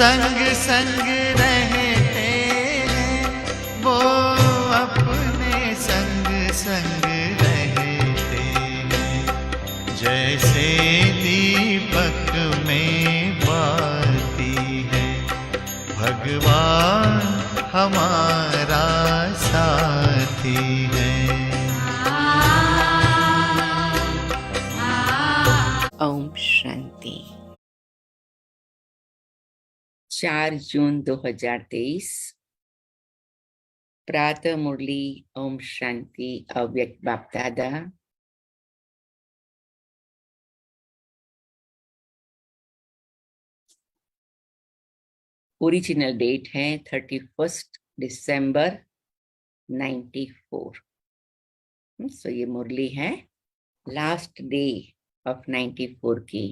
संग संग रहते हैं, वो अपने संग संग रहते हैं। जैसे दीपक में बाती है, भगवान हमारा साथी है। ओम शांति। 4 जून 2023 प्रातः मुरली ओम शांति अव्यक्त बाप दादा। ओरिजिनल डेट है 31 दिसंबर 94। सो ये मुरली है लास्ट डे ऑफ 94 की।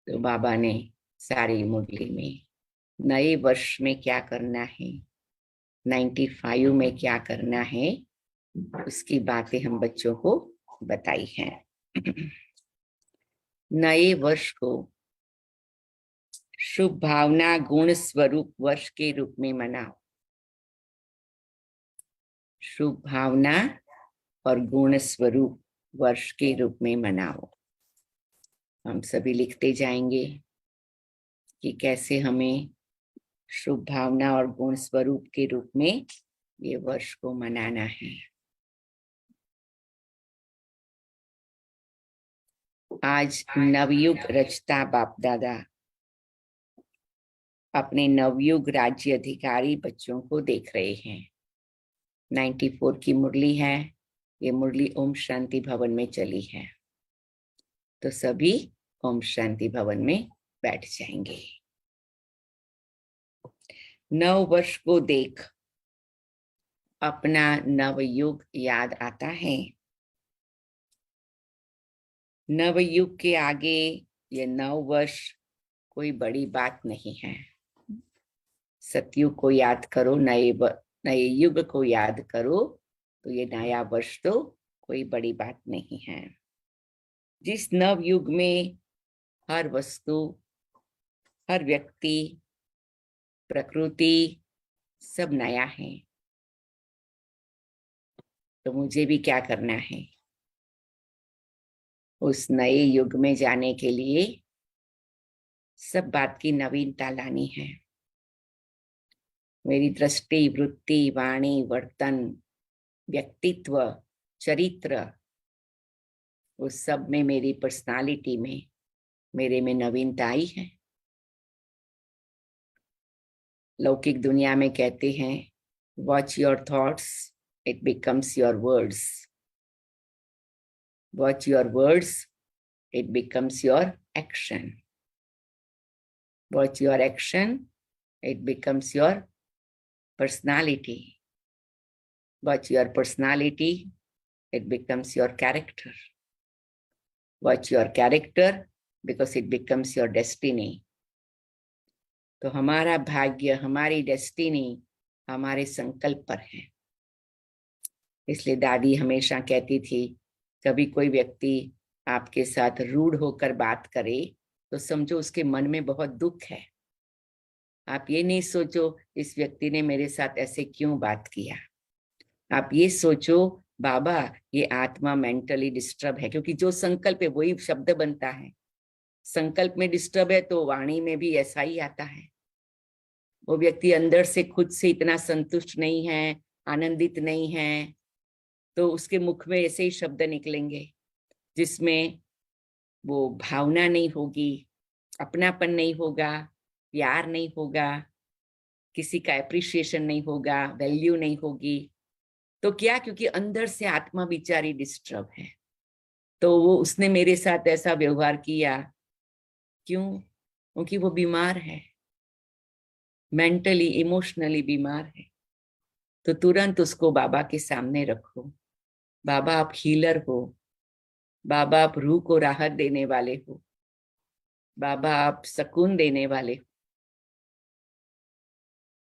तो बाबा ने सारी मुरली में नए वर्ष में क्या करना है, 95 में क्या करना है, उसकी बातें हम बच्चों को बताई हैं। नए वर्ष को शुभ भावना गुण स्वरूप वर्ष के रूप में मनाओ। शुभ भावना और गुण स्वरूप वर्ष के रूप में मनाओ। हम सभी लिखते जाएंगे कि कैसे हमें शुभ भावना और गुण स्वरूप के रूप में ये वर्ष को मनाना है। आज नवयुग रचता बाप दादा अपने नवयुग राज्य अधिकारी बच्चों को देख रहे हैं। 94 की मुरली है। ये मुरली ओम शांति भवन में चली है, तो सभी ओम शांति भवन में बैठ जाएंगे। नव वर्ष को देख अपना नवयुग याद आता है। नवयुग के आगे ये नव वर्ष कोई बड़ी बात नहीं है। सतयुग को याद करो, नए युग को याद करो, तो ये नया वर्ष तो कोई बड़ी बात नहीं है। जिस नव युग में हर वस्तु, हर व्यक्ति, प्रकृति सब नया है, तो मुझे भी क्या करना है? उस नए युग में जाने के लिए सब बात की नवीनता लानी है। मेरी दृष्टि, वृत्ति, वाणी, वर्तन, व्यक्तित्व, चरित्र, उस सब में, मेरी पर्सनालिटी में, मेरे में नवीनता आई है। लौकिक दुनिया में कहते हैं watch your thoughts, it becomes your words. Watch your words, it becomes your action. Watch your action, it becomes your personality. Watch your personality, it becomes your character. Watch your character because it becomes your destiny. तो हमारा भाग्य, हमारी destiny हमारे संकल्प पर है। इसलिए दादी हमेशा कहती थी, कभी कोई व्यक्ति आपके साथ रूड होकर बात करे तो समझो उसके मन में बहुत दुख है। आप ये नहीं सोचो इस व्यक्ति ने मेरे साथ ऐसे क्यों बात किया। आप ये सोचो बाबा ये आत्मा मेंटली डिस्टर्ब है, क्योंकि जो संकल्प है वही शब्द बनता है। संकल्प में डिस्टर्ब है तो वाणी में भी ऐसा ही आता है। वो व्यक्ति अंदर से खुद से इतना संतुष्ट नहीं है, आनंदित नहीं है, तो उसके मुख में ऐसे ही शब्द निकलेंगे जिसमें वो भावना नहीं होगी, अपनापन नहीं होगा, प्यार नहीं होगा, किसी का एप्रिसिएशन नहीं होगा, वैल्यू नहीं होगी। तो क्या? क्योंकि अंदर से आत्मा बिचारी डिस्टर्ब है, तो वो उसने मेरे साथ ऐसा व्यवहार किया। क्यों? क्योंकि वो बीमार है, मेंटली इमोशनली बीमार है। तो तुरंत उसको बाबा के सामने रखो। बाबा आप हीलर हो, बाबा आप रूह को राहत देने वाले हो, बाबा आप सुकून देने वाले हो।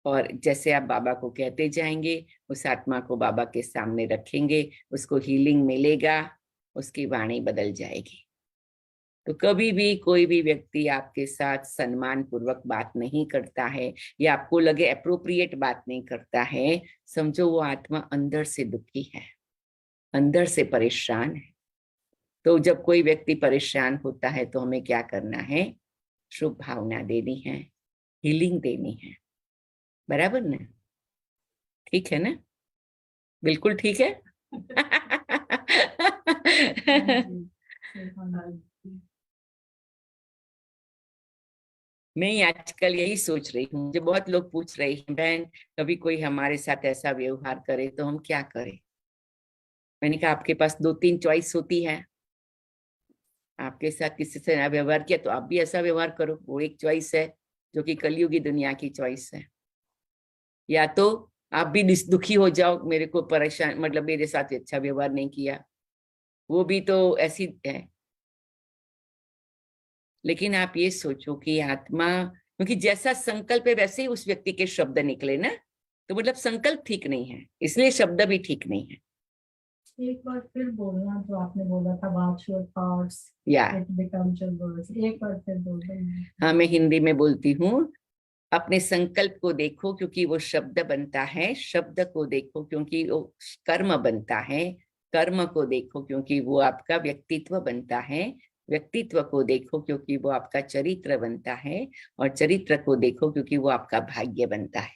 और जैसे आप बाबा को कहते जाएंगे, उस आत्मा को बाबा के सामने रखेंगे, उसको हीलिंग मिलेगा, उसकी वाणी बदल जाएगी। तो कभी भी कोई भी व्यक्ति आपके साथ सम्मान पूर्वक बात नहीं करता है या आपको लगे अप्रोप्रिएट बात नहीं करता है, समझो वो आत्मा अंदर से दुखी है, अंदर से परेशान है। तो जब कोई व्यक्ति परेशान होता है तो हमें क्या करना है? शुभ भावना देनी है, हीलिंग देनी है। बराबर ना? ठीक है ना? बिल्कुल ठीक है। मैं आजकल यही सोच रही हूँ, मुझे बहुत लोग पूछ रहे हैं, बहन कभी कोई हमारे साथ ऐसा व्यवहार करे तो हम क्या करें? मैंने कहा आपके पास 2-3 चॉइस होती है। आपके साथ किसी से ना व्यवहार किया तो आप भी ऐसा व्यवहार करो, वो एक चॉइस है जो कि कलयुगी दुनिया की चॉइस है। या तो आप भी दुखी हो जाओ, मेरे को परेशान, मतलब मेरे साथ अच्छा व्यवहार नहीं किया, वो भी तो ऐसी है। लेकिन आप ये सोचो कि आत्मा, क्योंकि जैसा संकल्प है वैसे ही उस व्यक्ति के शब्द निकले ना, तो मतलब संकल्प ठीक नहीं है, इसलिए शब्द भी ठीक नहीं है। एक बार फिर बोलना जो आपने बोला था, वॉच योर थॉट्स या इट बिकम्स योर वर्ड्स। एक बार फिर बोल देना। हाँ, मैं हिंदी में बोलती हूँ। अपने संकल्प को देखो क्योंकि वो शब्द बनता है, शब्द को देखो क्योंकि वो कर्म बनता है, कर्म को देखो क्योंकि वो आपका व्यक्तित्व बनता है, व्यक्तित्व को देखो क्योंकि वो आपका चरित्र बनता है, और चरित्र को देखो क्योंकि वो आपका भाग्य बनता है।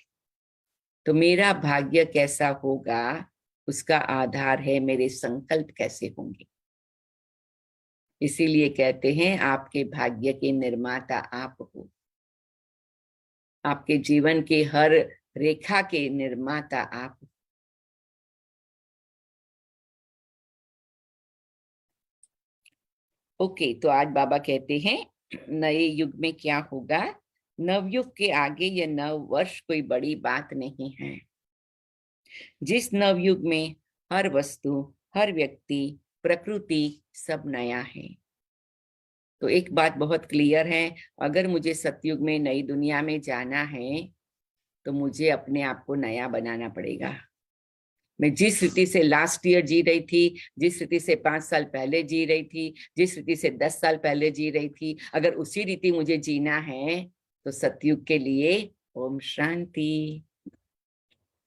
तो मेरा भाग्य कैसा होगा उसका आधार है मेरे संकल्प कैसे होंगे। इसीलिए कहते हैं आपके भाग्य के निर्माता आप हो, आपके जीवन के हर रेखा के निर्माता आप। ओके, तो आज बाबा कहते हैं नए युग में क्या होगा। नवयुग के आगे यह नव वर्ष कोई बड़ी बात नहीं है। जिस नवयुग में हर वस्तु, हर व्यक्ति, प्रकृति सब नया है। तो एक बात बहुत क्लियर है, अगर मुझे सतयुग में नई दुनिया में जाना है तो मुझे अपने आप को नया बनाना पड़ेगा। मैं जिस स्थिति से लास्ट ईयर जी रही थी, जिस स्थिति से 5 साल पहले जी रही थी, जिस स्थिति से 10 साल पहले जी रही थी, अगर उसी रीति मुझे जीना है तो सतयुग के लिए ओम शांति।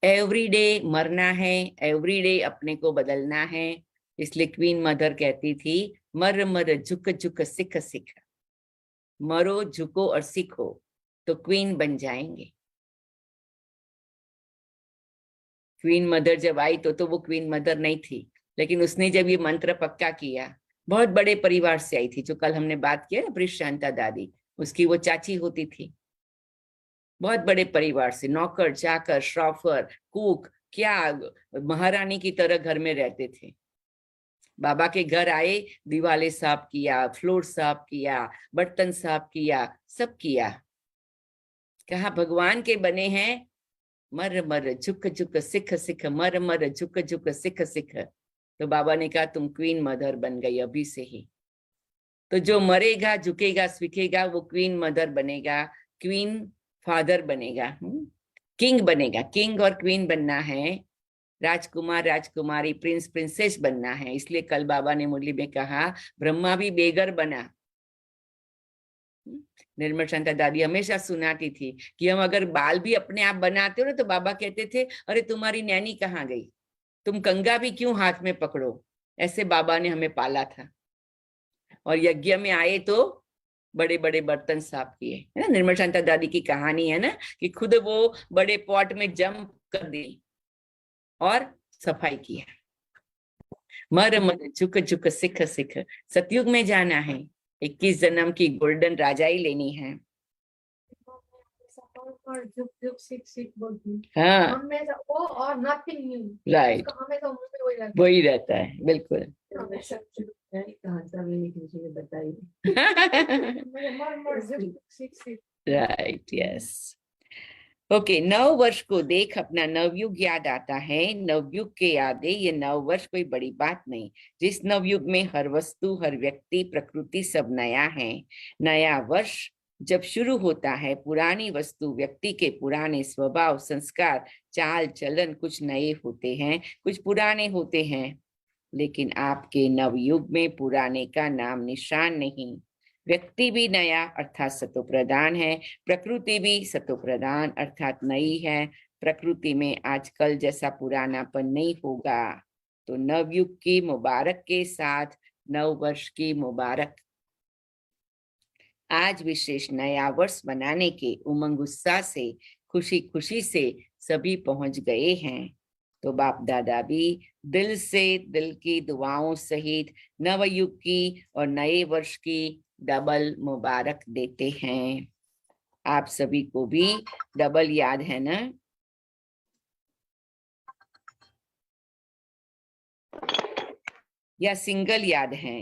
एवरीडे मरना है, एवरीडे अपने को बदलना है। इसलिए क्वीन मदर कहती थी, मर मर झुक झुक सिख सिख, मरो झुको और सीखो तो क्वीन बन जाएंगे। क्वीन मदर जब आई तो वो क्वीन मदर नहीं थी, लेकिन उसने जब ये मंत्र पक्का किया, बहुत बड़े परिवार से आई थी, जो कल हमने बात किया ना, ब्रिज शांता दादी, उसकी वो चाची होती थी। बहुत बड़े परिवार से, नौकर चाकर, श्रॉफर, कुक, क्या महारानी की तरह घर में रहते थे। बाबा के घर आए, दीवारें साफ किया, फ्लोर साफ किया, बर्तन साफ किया, सब किया। कहा भगवान के बने हैं, मर मर झुक झुक सिख सिख, मर मर झुक झुक सिख सिख। तो बाबा ने कहा तुम क्वीन मदर बन गई अभी से ही। तो जो मरेगा, झुकेगा, सीखेगा, वो क्वीन मदर बनेगा, क्वीन फादर बनेगा, किंग बनेगा। किंग और क्वीन बनना है, राजकुमार राजकुमारी, प्रिंस प्रिंसेस बनना है। इसलिए कल बाबा ने मुरली में कहा ब्रह्मा भी बेगर बना। निर्मल शांता दादी हमेशा सुनाती थी कि हम अगर बाल भी अपने आप बनाते हो ना तो बाबा कहते थे अरे तुम्हारी नैनी कहाँ गई, तुम कंगा भी क्यों हाथ में पकड़ो। ऐसे बाबा ने हमें पाला था। और यज्ञ में आए तो बड़े बड़े बर्तन साफ किए, है ना। निर्मल शांता दादी की कहानी है ना कि खुद वो बड़े पॉट में जंप कर दी और सफाई किया। मर मर झुक झुक सिख सिख, सतयुग में जाना है, 21 जन्म की गोल्डन राजाई लेनी है। और झुक झुक सिख सिख बोलती हाँ हमेशा वो, और नथिंग न्यू। राइट, हमेशा मुंह में वही रहता वही रहता है, बिल्कुल। हमेशा बताई मर मर झुक झुक Sikh Sikh. Right, yes. Okay, नव वर्ष को देख अपना नवयुग याद आता है। नवयुग के याद है, ये नव वर्ष कोई बड़ी बात नहीं। जिस नवयुग में हर वस्तु, हर व्यक्ति, प्रकृति सब नया है, नया वर्ष जब शुरू होता है, पुरानी वस्तु, व्यक्ति के पुराने स्वभाव, संस्कार, चाल चलन कुछ नए होते हैं, कुछ पुराने होते हैं। लेकिन आपके नवयुग में पुराने का नाम निशान नहीं। व्यक्ति भी नया अर्थात सतो प्रधान है, प्रकृति भी सतो प्रधान अर्थात नई है। प्रकृति में आजकल जैसा पुरानापन नहीं होगा। तो नवयुग की मुबारक के साथ नव वर्ष की मुबारक। आज विशेष नया वर्ष मनाने के उमंग उत्साह से, खुशी खुशी से सभी पहुंच गए हैं। तो बाप दादा भी दिल से, दिल की दुआओं सहित नवयुग की और नए वर्ष की डबल मुबारक देते हैं। आप सभी को भी डबल याद है ना? या सिंगल याद है?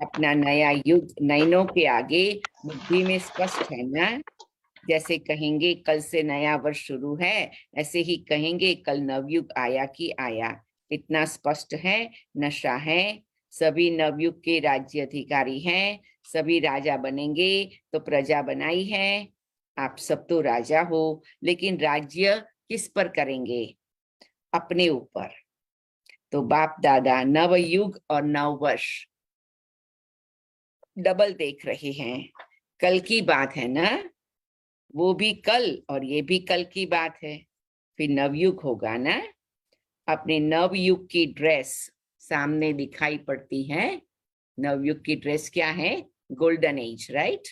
अपना नया युग नयनों के आगे बुद्धि में स्पष्ट है ना? जैसे कहेंगे कल से नया वर्ष शुरू है, ऐसे ही कहेंगे कल नवयुग आया कि आया। इतना स्पष्ट है, नशा है। सभी नवयुग के राज्य अधिकारी हैं, सभी राजा बनेंगे तो प्रजा बनाई है। आप सब तो राजा हो, लेकिन राज्य किस पर करेंगे? अपने ऊपर। तो बाप दादा नवयुग और नववर्ष डबल देख रहे हैं। कल की बात है ना, वो भी कल और ये भी कल की बात है। फिर नवयुग होगा ना। अपने नवयुग की ड्रेस सामने दिखाई पड़ती है। नवयुग की ड्रेस क्या है? Golden age, right?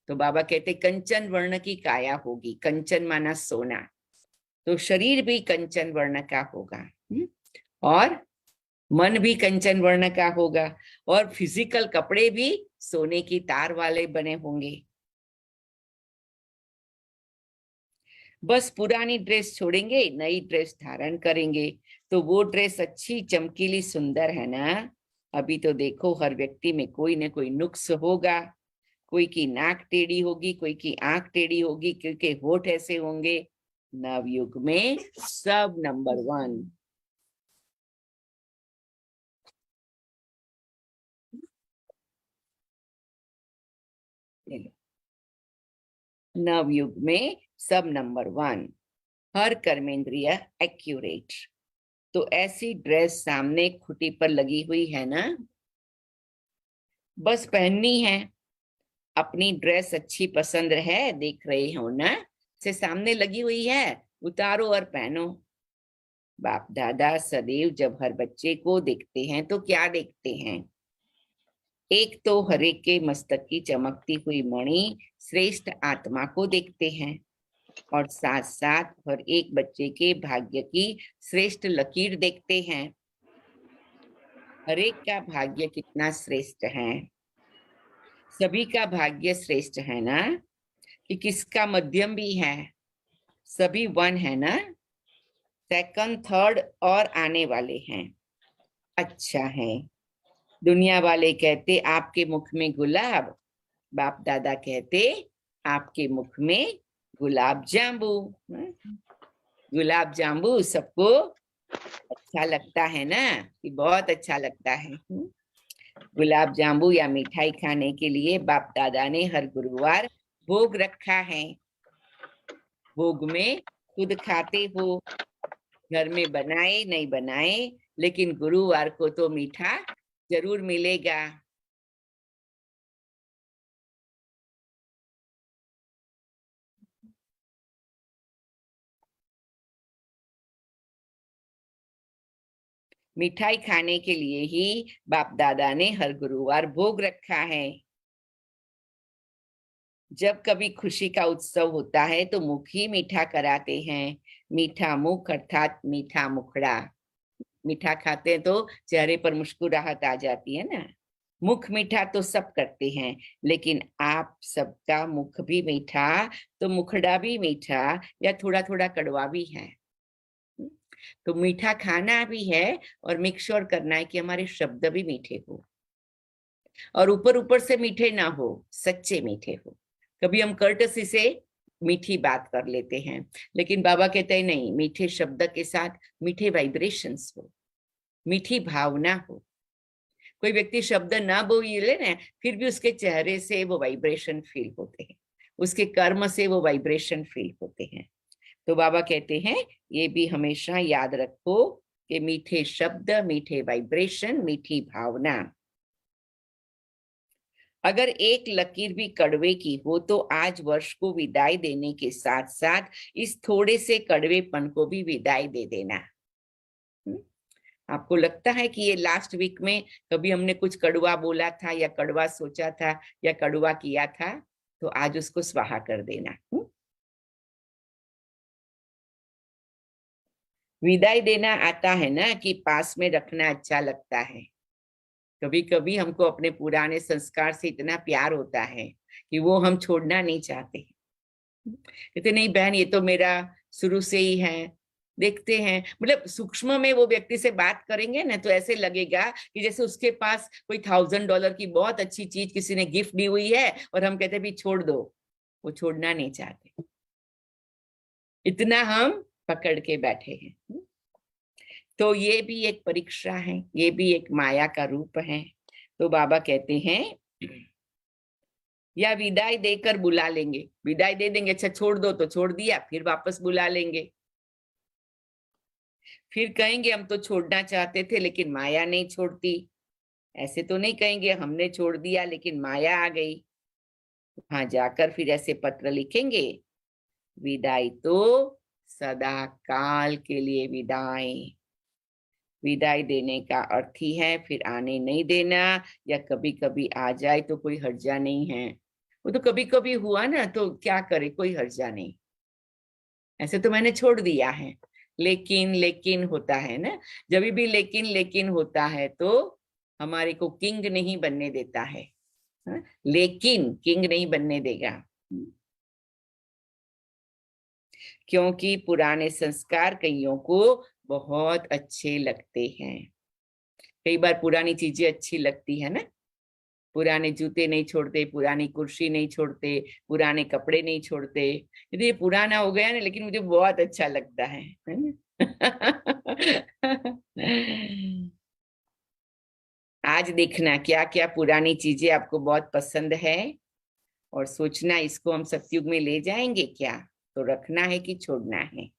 तो बाबा कहते कंचन वर्ण की काया होगी। कंचन माना सोना, तो शरीर भी कंचन वर्ण का होगा। और मन भी कंचन वर्ण का होगा, और फिजिकल कपड़े भी सोने की तार वाले बने होंगे। बस पुरानी ड्रेस छोड़ेंगे, नई ड्रेस धारण करेंगे। तो वो ड्रेस अच्छी चमकीली सुंदर है ना। अभी तो देखो हर व्यक्ति में कोई ना कोई नुक्स होगा। कोई की नाक टेढ़ी होगी, कोई की आंख टेढ़ी होगी, क्योंकि होठ ऐसे होंगे। नवयुग में सब नंबर 1। नवयुग में सब नंबर 1, हर कर्मेंद्रिय एक्यूरेट। तो ऐसी ड्रेस सामने खुटी पर लगी हुई है ना, बस पहननी है। अपनी ड्रेस अच्छी पसंद है, देख रहे हो ना, से सामने लगी हुई है, उतारो और पहनो। बाप दादा सदैव जब हर बच्चे को देखते हैं तो क्या देखते हैं? एक तो हरे के मस्तक की चमकती हुई मणि श्रेष्ठ आत्मा को देखते हैं, और साथ साथ हर एक बच्चे के भाग्य की श्रेष्ठ लकीर देखते हैं। हर एक का भाग्य कितना श्रेष्ठ है। सभी का भाग्य श्रेष्ठ है ना, कि किसका मध्यम भी है। सभी 1 है ना, सेकंड, थर्ड और आने वाले हैं। अच्छा है। दुनिया वाले कहते आपके मुख में गुलाब, बाप दादा कहते आपके मुख में गुलाब जाम्बू। गुलाब जाम्बू सबको अच्छा लगता है ना, कि बहुत अच्छा लगता है। गुलाब जाम्बू या मिठाई खाने के लिए बाप दादा ने हर गुरुवार भोग रखा है। भोग में खुद खाते हो, घर में बनाए नहीं बनाए, लेकिन गुरुवार को तो मीठा जरूर मिलेगा। मिठाई खाने के लिए ही बाप दादा ने हर गुरुवार भोग रखा है। जब कभी खुशी का उत्सव होता है तो मुख ही मीठा कराते हैं। मीठा मुख अर्थात मीठा मुखड़ा। मीठा खाते हैं तो चेहरे पर मुस्कुराहट आ जाती है ना। मुख मीठा तो सब करते हैं, लेकिन आप सबका मुख भी मीठा तो मुखड़ा भी मीठा या थोड़ा थोड़ा कड़वा भी है। तो मीठा खाना भी है, और मेक श्योर करना है कि हमारे शब्द भी मीठे हो, और ऊपर ऊपर से मीठे ना हो, सच्चे मीठे हो। कभी हम कर्टसी से मीठी बात कर लेते हैं, लेकिन बाबा कहते हैं नहीं, मीठे शब्द के साथ मीठे वाइब्रेशंस हो, मीठी भावना हो। कोई व्यक्ति शब्द ना बोले ना, फिर भी उसके चेहरे से वो वाइब्रेशन फील होते हैं। उसके कर्म से वो वाइब्रेशन फील होते हैं। तो बाबा कहते हैं ये भी हमेशा याद रखो कि मीठे शब्द, मीठे वाइब्रेशन, मीठी भावना, अगर एक लकीर भी कड़वे की हो तो आज वर्ष को विदाई देने के साथ साथ इस थोड़े से कड़वेपन को भी विदाई दे देना। आपको लगता है कि ये लास्ट वीक में कभी हमने कुछ कड़वा बोला था या कड़वा सोचा था या कड़वा किया था, तो आज उसको स्वाहा कर देना। विदाई देना आता है ना कि पास में रखना अच्छा लगता है। कभी कभी हमको अपने पुराने संस्कार से इतना प्यार होता है कि वो हम छोड़ना नहीं चाहते। कहते नहीं बहन, ये तो मेरा शुरू से ही है। देखते हैं, मतलब सूक्ष्म में वो व्यक्ति से बात करेंगे ना तो ऐसे लगेगा कि जैसे उसके पास कोई $1000 की बहुत अच्छी चीज किसी ने गिफ्ट दी हुई है और हम कहते भी छोड़ दो, वो छोड़ना नहीं चाहते, इतना हम पकड़ के बैठे हैं। तो ये भी एक परीक्षा है, ये भी एक माया का रूप है। तो बाबा कहते हैं या विदाई देकर बुला लेंगे, विदाई दे देंगे, अच्छा छोड़ दो तो छोड़ दिया, फिर वापस बुला लेंगे, फिर कहेंगे हम तो छोड़ना चाहते थे लेकिन माया नहीं छोड़ती। ऐसे तो नहीं कहेंगे हमने छोड़ दिया लेकिन माया आ गई। वहां जाकर फिर ऐसे पत्र लिखेंगे, विदाई तो सदा काल के लिए विदाई। विदाई देने का अर्थ ही है फिर आने नहीं देना, या कभी कभी आ जाए तो कोई हर्जा नहीं है। वो तो कभी कभी हुआ ना तो क्या करे, कोई हर्जा नहीं, ऐसे तो मैंने छोड़ दिया है। लेकिन लेकिन होता है ना, जब भी लेकिन लेकिन होता है तो हमारे को किंग नहीं बनने देता है। हाँ? लेकिन किंग नहीं बनने देगा, क्योंकि पुराने संस्कार कईयों को बहुत अच्छे लगते हैं। कई बार पुरानी चीजें अच्छी लगती है ना, पुराने जूते नहीं छोड़ते, पुरानी कुर्सी नहीं छोड़ते, पुराने कपड़े नहीं छोड़ते। यदि ये पुराना हो गया ना लेकिन मुझे बहुत अच्छा लगता है ना? आज देखना क्या क्या पुरानी चीजें आपको बहुत पसंद है और सोचना इसको हम सतयुग में ले जाएंगे क्या, तो रखना है कि छोड़ना है।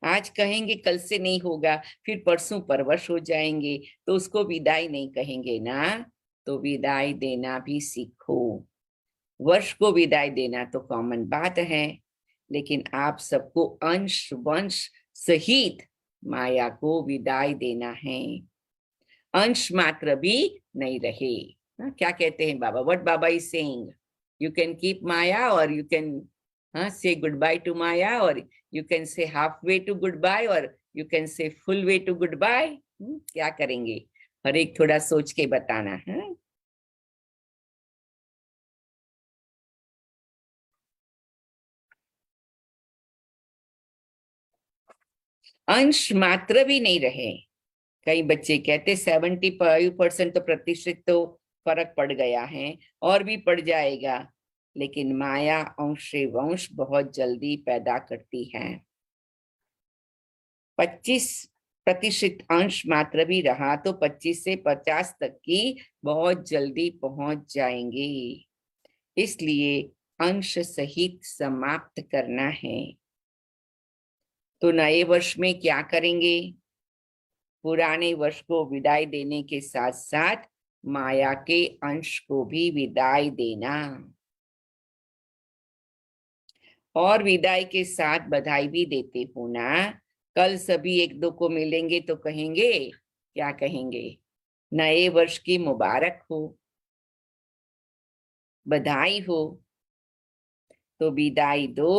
आज कहेंगे कल से नहीं होगा, फिर परसों परवश हो जाएंगे, तो उसको विदाई नहीं कहेंगे ना। तो विदाई देना भी सीखो। वर्ष को विदाई देना तो कॉमन बात है, लेकिन आप सबको अंश वंश सहित माया को विदाई देना है। अंश मात्र भी नहीं रहे। क्या कहते हैं Baba, what Baba is saying, you can keep maya और you can say goodbye to Maya, or you can say halfway to goodbye, or you can say full way to goodbye. क्या करेंगे, हर एक थोड़ा सोच के बताना है। अंश मात्र भी नहीं रहे। कई बच्चे कहते 75% तो प्रतिशत तो फर्क पड़ गया है और भी पड़ जाएगा, लेकिन माया अंश वंश बहुत जल्दी पैदा करती है। 25% अंश मात्र भी रहा तो 25 से 50 तक की बहुत जल्दी पहुंच जाएंगे। इसलिए अंश सहित समाप्त करना है। तो नए वर्ष में क्या करेंगे, पुराने वर्ष को विदाई देने के साथ साथ माया के अंश को भी विदाई देना, और विदाई के साथ बधाई भी देते हो ना। कल सभी एक दो को मिलेंगे तो कहेंगे, क्या कहेंगे, नए वर्ष की मुबारक हो, बधाई हो। तो विदाई दो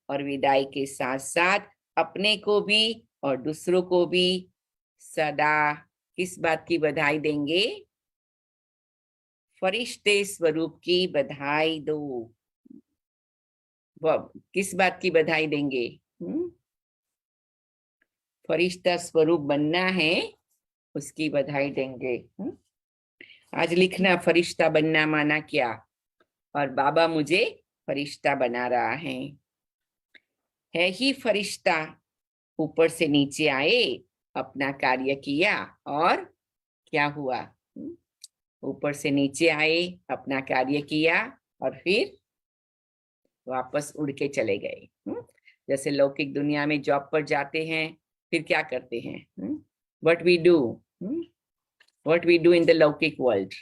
और विदाई के साथ साथ अपने को भी और दूसरों को भी सदा किस बात की बधाई देंगे, फरिश्ते स्वरूप की बधाई दो। किस बात की बधाई देंगे, फरिश्ता स्वरूप बनना है, उसकी बधाई देंगे। आज लिखना फरिश्ता बनना माना क्या, और बाबा मुझे फरिश्ता बना रहा है ही फरिश्ता ऊपर से नीचे आए अपना कार्य किया और क्या हुआ? ऊपर से नीचे आए, अपना कार्य किया और फिर वापस उड़ के चले गए। जैसे लौकिक दुनिया में जॉब पर जाते हैं, फिर क्या करते हैं? What we do, what we do in the लौकिक world?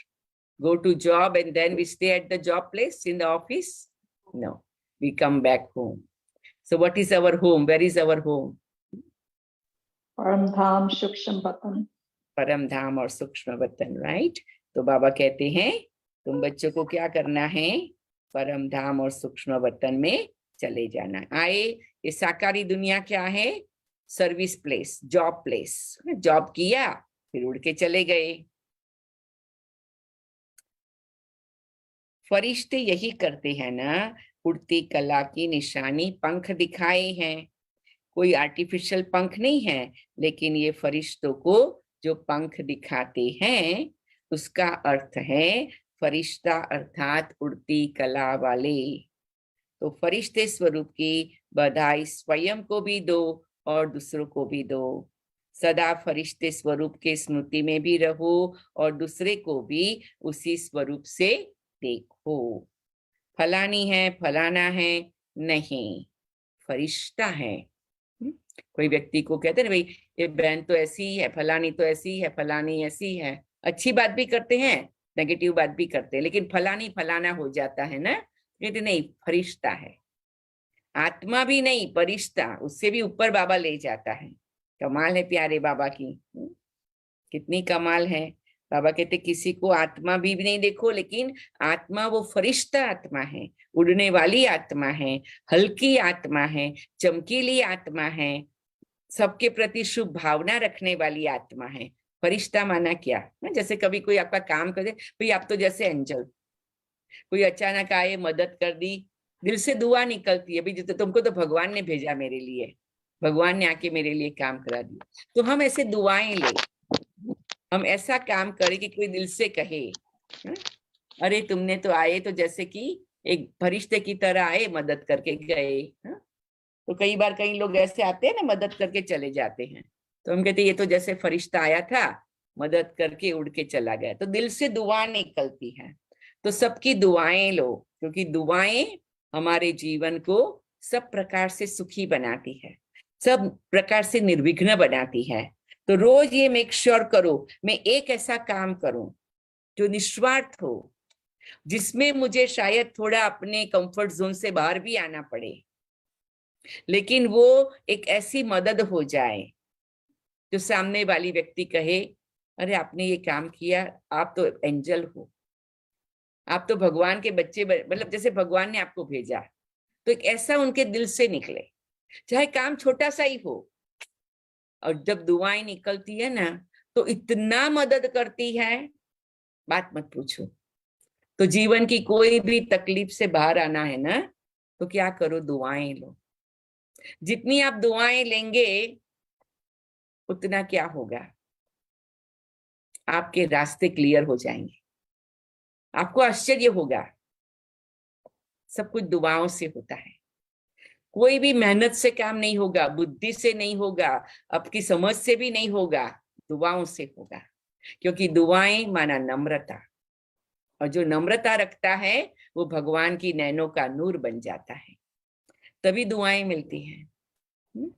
Go to job and then we stay at the job place in the office? No, we come back home. So what is our home? Where is our home? परम धाम सूक्ष्म वतन। परम धाम और सूक्ष्म वतन, right? तो बाबा कहते हैं तुम बच्चों को क्या करना है? परम धाम और सूक्ष्म वतन में चले जाना। आए, ये साकारी दुनिया क्या है? Service place, job place. Job किया, फिर उड़ के चले गए। फरिश्ते यही करते हैं ना, उड़ती कला की निशानी पंख दिखाए हैं। कोई आर्टिफिशियल पंख नहीं है, लेकिन ये फरिश्तों को जो पंख दिखाते हैं उसका अर्थ है फरिश्ता अर्थात उड़ती कला वाले। तो फरिश्ते स्वरूप की बधाई स्वयं को भी दो और दूसरों को भी दो। सदा फरिश्ते स्वरूप के स्मृति में भी रहो और दूसरे को भी उसी स्वरूप से देखो। फलानी है, फलाना है नहीं, फरिश्ता है। कोई व्यक्ति को कहते हैं भाई ये बहन तो ऐसी ही है, फलानी तो ऐसी है, फलानी ऐसी है। अच्छी बात भी करते हैं, नेगेटिव बात भी करते हैं, लेकिन फलानी फलाना हो जाता है ना, कहते नहीं फरिश्ता है। आत्मा भी नहीं, फरिश्ता, उससे भी ऊपर बाबा ले जाता है। कमाल है प्यारे बाबा की, कितनी कमाल है। बाबा कहते किसी को आत्मा भी नहीं देखो, लेकिन आत्मा वो फरिश्ता आत्मा है, उड़ने वाली आत्मा है, हल्की आत्मा है, चमकीली आत्मा है, सबके प्रति शुभ भावना रखने वाली आत्मा है। फरिश्ता माना क्या? जैसे कभी कोई आपका काम कर दे, भाई आप तो जैसे एंजल, कोई अचानक आए मदद कर दी, दिल से दुआ निकलती है, भाई तुमको तो भगवान ने भेजा मेरे लिए, भगवान ने आके मेरे लिए काम करा दिया। तो हम ऐसे दुआएं ले, हम ऐसा काम करें कि कोई दिल से कहे अरे तुमने तो आए तो जैसे कि एक फरिश्ते की तरह आए, मदद करके गए। तो कई बार कई लोग ऐसे आते हैं ना, मदद करके चले जाते हैं, तो हम कहते हैं ये तो जैसे फरिश्ता आया था, मदद करके उड़ के चला गया। तो दिल से दुआ निकलती है। तो सबकी दुआएं लो, क्योंकि दुआएं हमारे जीवन को सब प्रकार से सुखी बनाती है, सब प्रकार से निर्विघ्न बनाती है। तो रोज ये मेक श्योर करो मैं एक ऐसा काम करूं जो निस्वार्थ हो, जिसमें मुझे शायद थोड़ा अपने कंफर्ट जोन से बाहर भी आना पड़े, लेकिन वो एक ऐसी मदद हो जाए जो सामने वाली व्यक्ति कहे अरे आपने ये काम किया, आप तो एंजल हो, आप तो भगवान के बच्चे, मतलब जैसे भगवान ने आपको भेजा। तो एक ऐसा उनके दिल से निकले, चाहे काम छोटा सा ही हो। और जब दुआएं निकलती है ना, तो इतना मदद करती है, बात मत पूछो। तो जीवन की कोई भी तकलीफ से बाहर आना है ना, तो क्या करो? दुआएं लो। जितनी आप दुआएं लेंगे उतना क्या होगा, आपके रास्ते क्लियर हो जाएंगे। आपको आश्चर्य होगा, सब कुछ दुआओं से होता है। कोई भी मेहनत से काम नहीं होगा, बुद्धि से नहीं होगा, आपकी समझ से भी नहीं होगा, दुआओं से होगा। क्योंकि दुआएं माना नम्रता, और जो नम्रता रखता है वो भगवान की नैनों का नूर बन जाता है, तभी दुआएं मिलती हैं।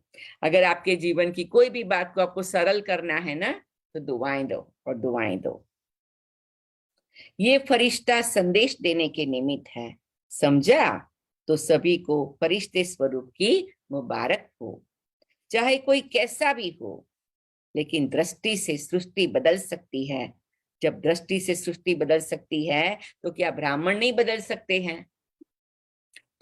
अगर आपके जीवन की कोई भी बात को आपको सरल करना है ना, तो दुआएं दो और दुआएं दो। ये फरिश्ता संदेश देने के निमित्त है, समझा? तो सभी को फरिश्ते स्वरूप की मुबारक हो। चाहे कोई कैसा भी हो, लेकिन दृष्टि से सृष्टि बदल सकती है। जब दृष्टि से सृष्टि बदल सकती है, तो क्या ब्राह्मण नहीं बदल सकते हैं?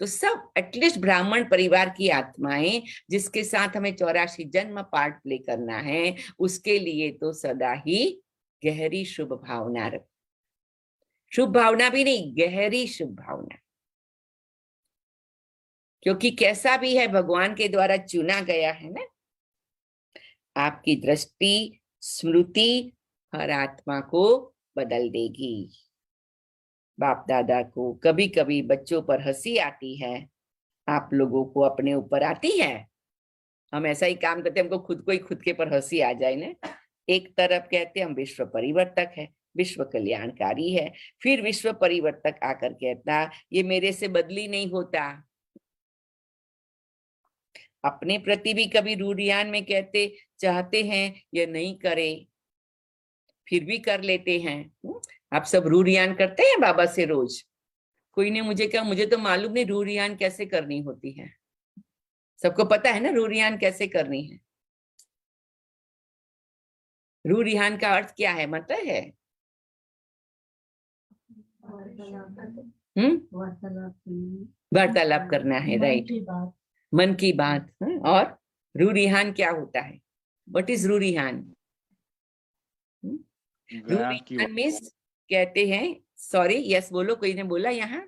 तो सब एटलीस्ट ब्राह्मण परिवार की आत्माएं जिसके साथ हमें 84 जन्म पार्ट प्ले करना है, उसके लिए तो सदा ही गहरी शुभ भावना रखो। शुभ भावना भी नहीं, गहरी शुभ भावना, क्योंकि कैसा भी है भगवान के द्वारा चुना गया है ना। आपकी दृष्टि स्मृति हर आत्मा को बदल देगी। बाप दादा को कभी कभी बच्चों पर हंसी आती है, आप लोगों को अपने ऊपर आती है? हम ऐसा ही काम करते, हमको खुद को ही खुद के पर हंसी आ जाए ना। एक तरफ कहते हम विश्व परिवर्तक है, विश्व कल्याणकारी है, फिर विश्व परिवर्तक आकर कहता ये मेरे से बदली नहीं होता। अपने प्रति भी कभी रूढ़ियान में कहते चाहते हैं ये नहीं करे, फिर भी कर लेते हैं। आप सब रूढ़ियान करते हैं बाबा से रोज? कोई ने मुझे कहा मुझे तो मालूम नहीं रूढ़ियान कैसे करनी होती है। सबको पता है ना रूढ़ियान कैसे करनी है? रूढ़ियान का अर्थ क्या है, मतलब है? वार्तालाप करना है, राइट। मन की बात। और रूढ़ियान क्या होता है? व्हाट इज रूढ़ियान? रूढ़ियान मीन्स कहते हैं, सॉरी यस बोलो, कोई ने बोला यहाँ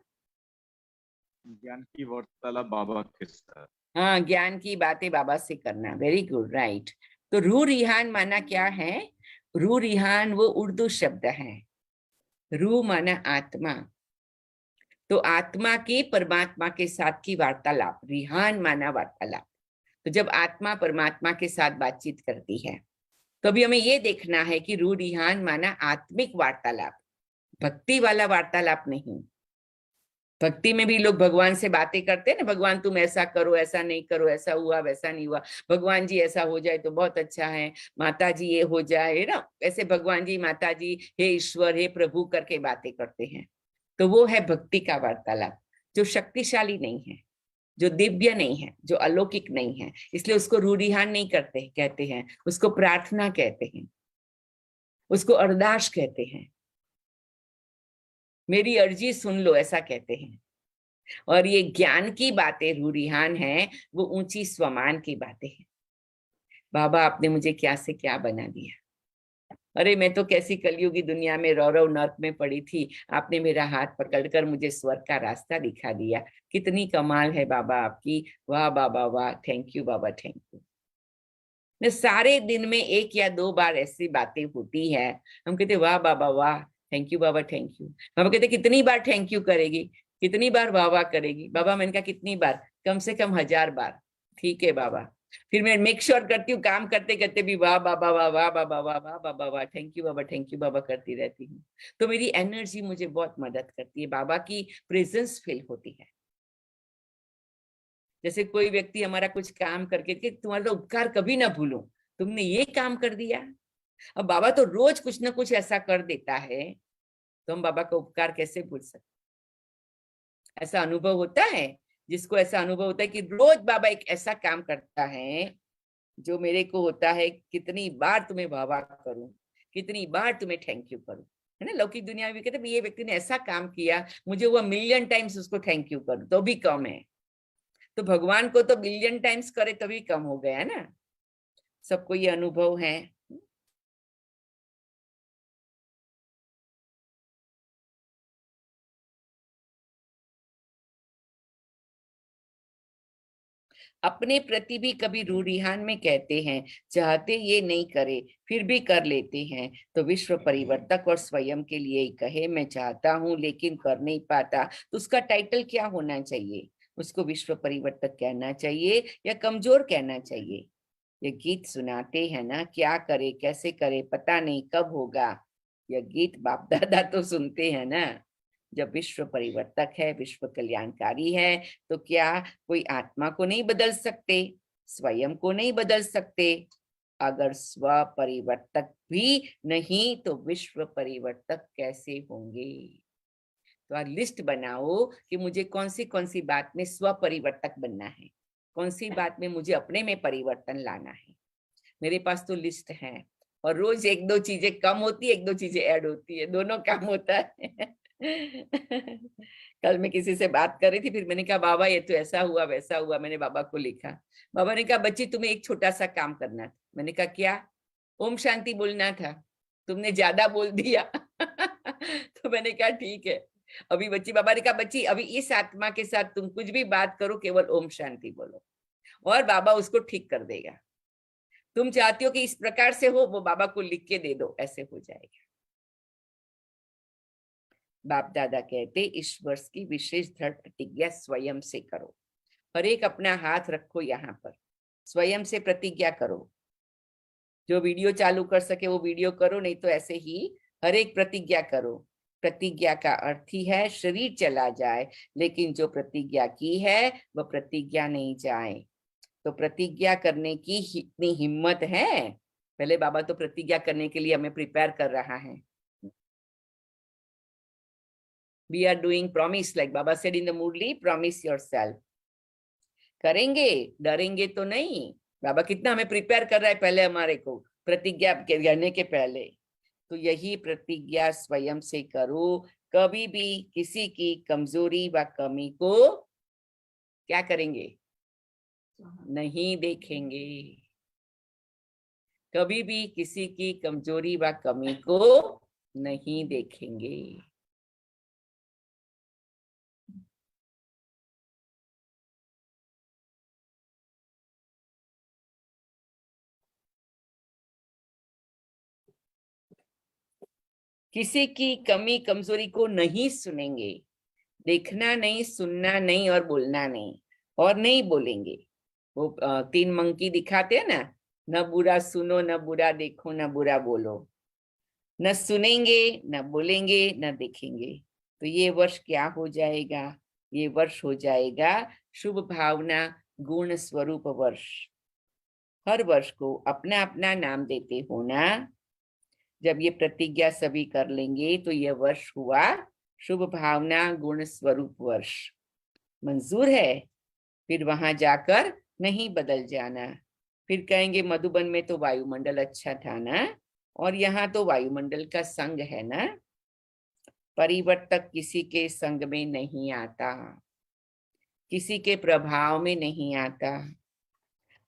ज्ञान की वार्तालाप बाबा के साथ। हाँ, ज्ञान की बातें बाबा से करना, वेरी गुड, राइट। तो रूढ़ियान माना क्या है? रूढ़ियान वो उर्दू शब्द है। रू माना आत्मा, तो आत्मा की परमात्मा के साथ की वार्तालाप, रिहान माना वार्तालाप। तो जब आत्मा परमात्मा के साथ बातचीत करती है तो अभी हमें ये देखना है कि रूढ़ियान माना आत्मिक वार्तालाप, भक्ति वाला वार्तालाप नहीं। भक्ति में भी लोग भगवान से बातें करते हैं ना, भगवान तुम ऐसा करो, ऐसा नहीं करो, ऐसा हुआ वैसा नहीं हुआ, भगवान जी ऐसा हो जाए तो बहुत अच्छा है, माता जी ये हो जाए ना, ऐसे भगवान जी माता जी हे ईश्वर हे प्रभु करके बातें करते हैं। तो वो है भक्ति का वार्तालाप, जो शक्तिशाली नहीं है, जो दिव्य नहीं है, जो अलौकिक नहीं है, इसलिए उसको रूढ़ियान नहीं करते कहते हैं, उसको प्रार्थना कहते हैं, उसको अरदास कहते हैं, मेरी अर्जी सुन लो ऐसा कहते हैं। और ये ज्ञान की बातें रूढ़ियान है, वो ऊंची स्वमान की बातें हैं। बाबा आपने मुझे क्या से क्या बना दिया, अरे मैं तो कैसी कलयुगी दुनिया में रौरव नर्क में पड़ी थी, आपने मेरा हाथ पकड़कर मुझे स्वर्ग का रास्ता दिखा दिया। कितनी कमाल है बाबा आपकी, वाह बाबा वाह, thank you Baba, thank you. ने सारे दिन में एक या दो बार ऐसी बातें होती है, हम कहते वाह बाबा वाह, thank you Baba, thank you. हम कहते कितनी बार थैंक यू करेगी, कितनी बार वाह वाह करेगी? बाबा मैंने कहा कितनी बार? कम से कम 1000 बार। ठीक है बाबा। फिर मैं मेक श्योर करती हूँ काम करते करते भी वाह बाबा वाह, वाह बाबा वाह, वाह बाबा वाह, thank you Baba, thank you Baba करती रहती हूँ। तो मेरी एनर्जी मुझे बहुत मदद करती है, बाबा की प्रेजेंस फील होती है। जैसे कोई व्यक्ति हमारा कुछ काम करके कि तुम्हारा उपकार कभी ना भूलूं, तुमने ये काम कर दिया। अब बाबा तो रोज कुछ ना कुछ ऐसा कर देता है, तो हम बाबा का उपकार कैसे भूल सकते? ऐसा अनुभव होता है, जिसको ऐसा अनुभव होता है कि रोज बाबा एक ऐसा काम करता है जो मेरे को होता है कितनी बार तुम्हें वाह वाह करूं, कितनी बार तुम्हें थैंक यू करूं, है ना। लौकिक दुनिया में भी कहते हैं ये व्यक्ति ने ऐसा काम किया, मुझे वो मिलियन टाइम्स उसको थैंक यू करूं तो भी कम है। तो भगवान को तो बिलियन टाइम्स करे तभी कम हो गया ना। सबको ये अनुभव है। अपने प्रति भी कभी रूढ़ियान में कहते हैं चाहते ये नहीं करे फिर भी कर लेते हैं, तो विश्व परिवर्तक और स्वयं के लिए ही कहे मैं चाहता हूं लेकिन कर नहीं पाता, तो उसका टाइटल क्या होना चाहिए? उसको विश्व परिवर्तक कहना चाहिए या कमजोर कहना चाहिए? ये गीत सुनाते हैं ना, क्या करे कैसे करे पता नहीं कब होगा। यह गीत बाप दादा तो सुनते हैं ना। जब विश्व परिवर्तक है, विश्व कल्याणकारी है, तो क्या कोई आत्मा को नहीं बदल सकते, स्वयं को नहीं बदल सकते? अगर स्व परिवर्तक भी नहीं तो विश्व परिवर्तक कैसे होंगे? तो आज लिस्ट बनाओ कि मुझे कौन सी बात में स्व परिवर्तक बनना है, कौन सी बात में मुझे अपने में परिवर्तन लाना है। मेरे पास तो लिस्ट है, और रोज एक दो चीजें कम होती है, एक दो चीजें ऐड होती है, दोनों काम होता है। कल मैं किसी से बात कर रही थी, फिर मैंने कहा बाबा ये तो ऐसा हुआ वैसा हुआ, मैंने बाबा को लिखा। बाबा ने कहा बच्ची तुम्हें एक छोटा सा काम करना था। मैंने कहा क्या? ओम शांति बोलना था, तुमने ज्यादा बोल दिया। तो मैंने कहा ठीक है। अभी बच्ची, बाबा ने कहा बच्ची अभी इस आत्मा के साथ तुम कुछ भी बात करो, केवल ओम शांति बोलो, और बाबा उसको ठीक कर देगा। तुम चाहती हो कि इस प्रकार से हो, वो बाबा को लिख के दे दो, ऐसे हो जाएगा। बाप दादा कहते ईश्वर की विशेष दृढ़ प्रतिज्ञा स्वयं से करो। हर एक अपना हाथ रखो यहाँ पर, स्वयं से प्रतिज्ञा करो। जो वीडियो चालू कर सके वो वीडियो करो, नहीं तो ऐसे ही हर एक प्रतिज्ञा करो। प्रतिज्ञा का अर्थ ही है शरीर चला जाए, लेकिन जो प्रतिज्ञा की है वह प्रतिज्ञा नहीं जाए। तो प्रतिज्ञा करने की इतनी हिम्मत है। पहले बाबा तो प्रतिज्ञा करने के लिए हमें प्रिपेयर कर रहा है। We are doing promise, like Baba said in the Murli, promise yourself. करेंगे, डरेंगे तो नहीं। बाबा कितना हमें प्रिपेयर कर रहा है पहले हमारे को प्रतिज्ञा करने के पहले। तो यही प्रतिज्ञा स्वयं से करो, कभी भी किसी की कमजोरी व कमी को क्या करेंगे, नहीं देखेंगे। कभी भी किसी की कमजोरी व कमी को नहीं देखेंगे। किसी की कमी कमजोरी को नहीं सुनेंगे। देखना नहीं, सुनना नहीं और बोलना नहीं, और नहीं बोलेंगे। वो 3 मंकी दिखाते हैं ना, न बुरा सुनो, न बुरा देखो, न बुरा बोलो। न सुनेंगे, न बोलेंगे, न देखेंगे। तो ये वर्ष क्या हो जाएगा? ये वर्ष हो जाएगा शुभ भावना गुण स्वरूप वर्ष। हर वर्ष को अपना अपना नाम देते हो ना। जब ये प्रतिज्ञा सभी कर लेंगे तो यह वर्ष हुआ शुभ भावना गुण स्वरूप वर्ष। मंजूर है? फिर वहां जाकर नहीं बदल जाना। फिर कहेंगे मधुबन में तो वायुमंडल अच्छा था ना, और यहाँ तो वायुमंडल का संग है ना। परिवर्तक किसी के संग में नहीं आता, किसी के प्रभाव में नहीं आता।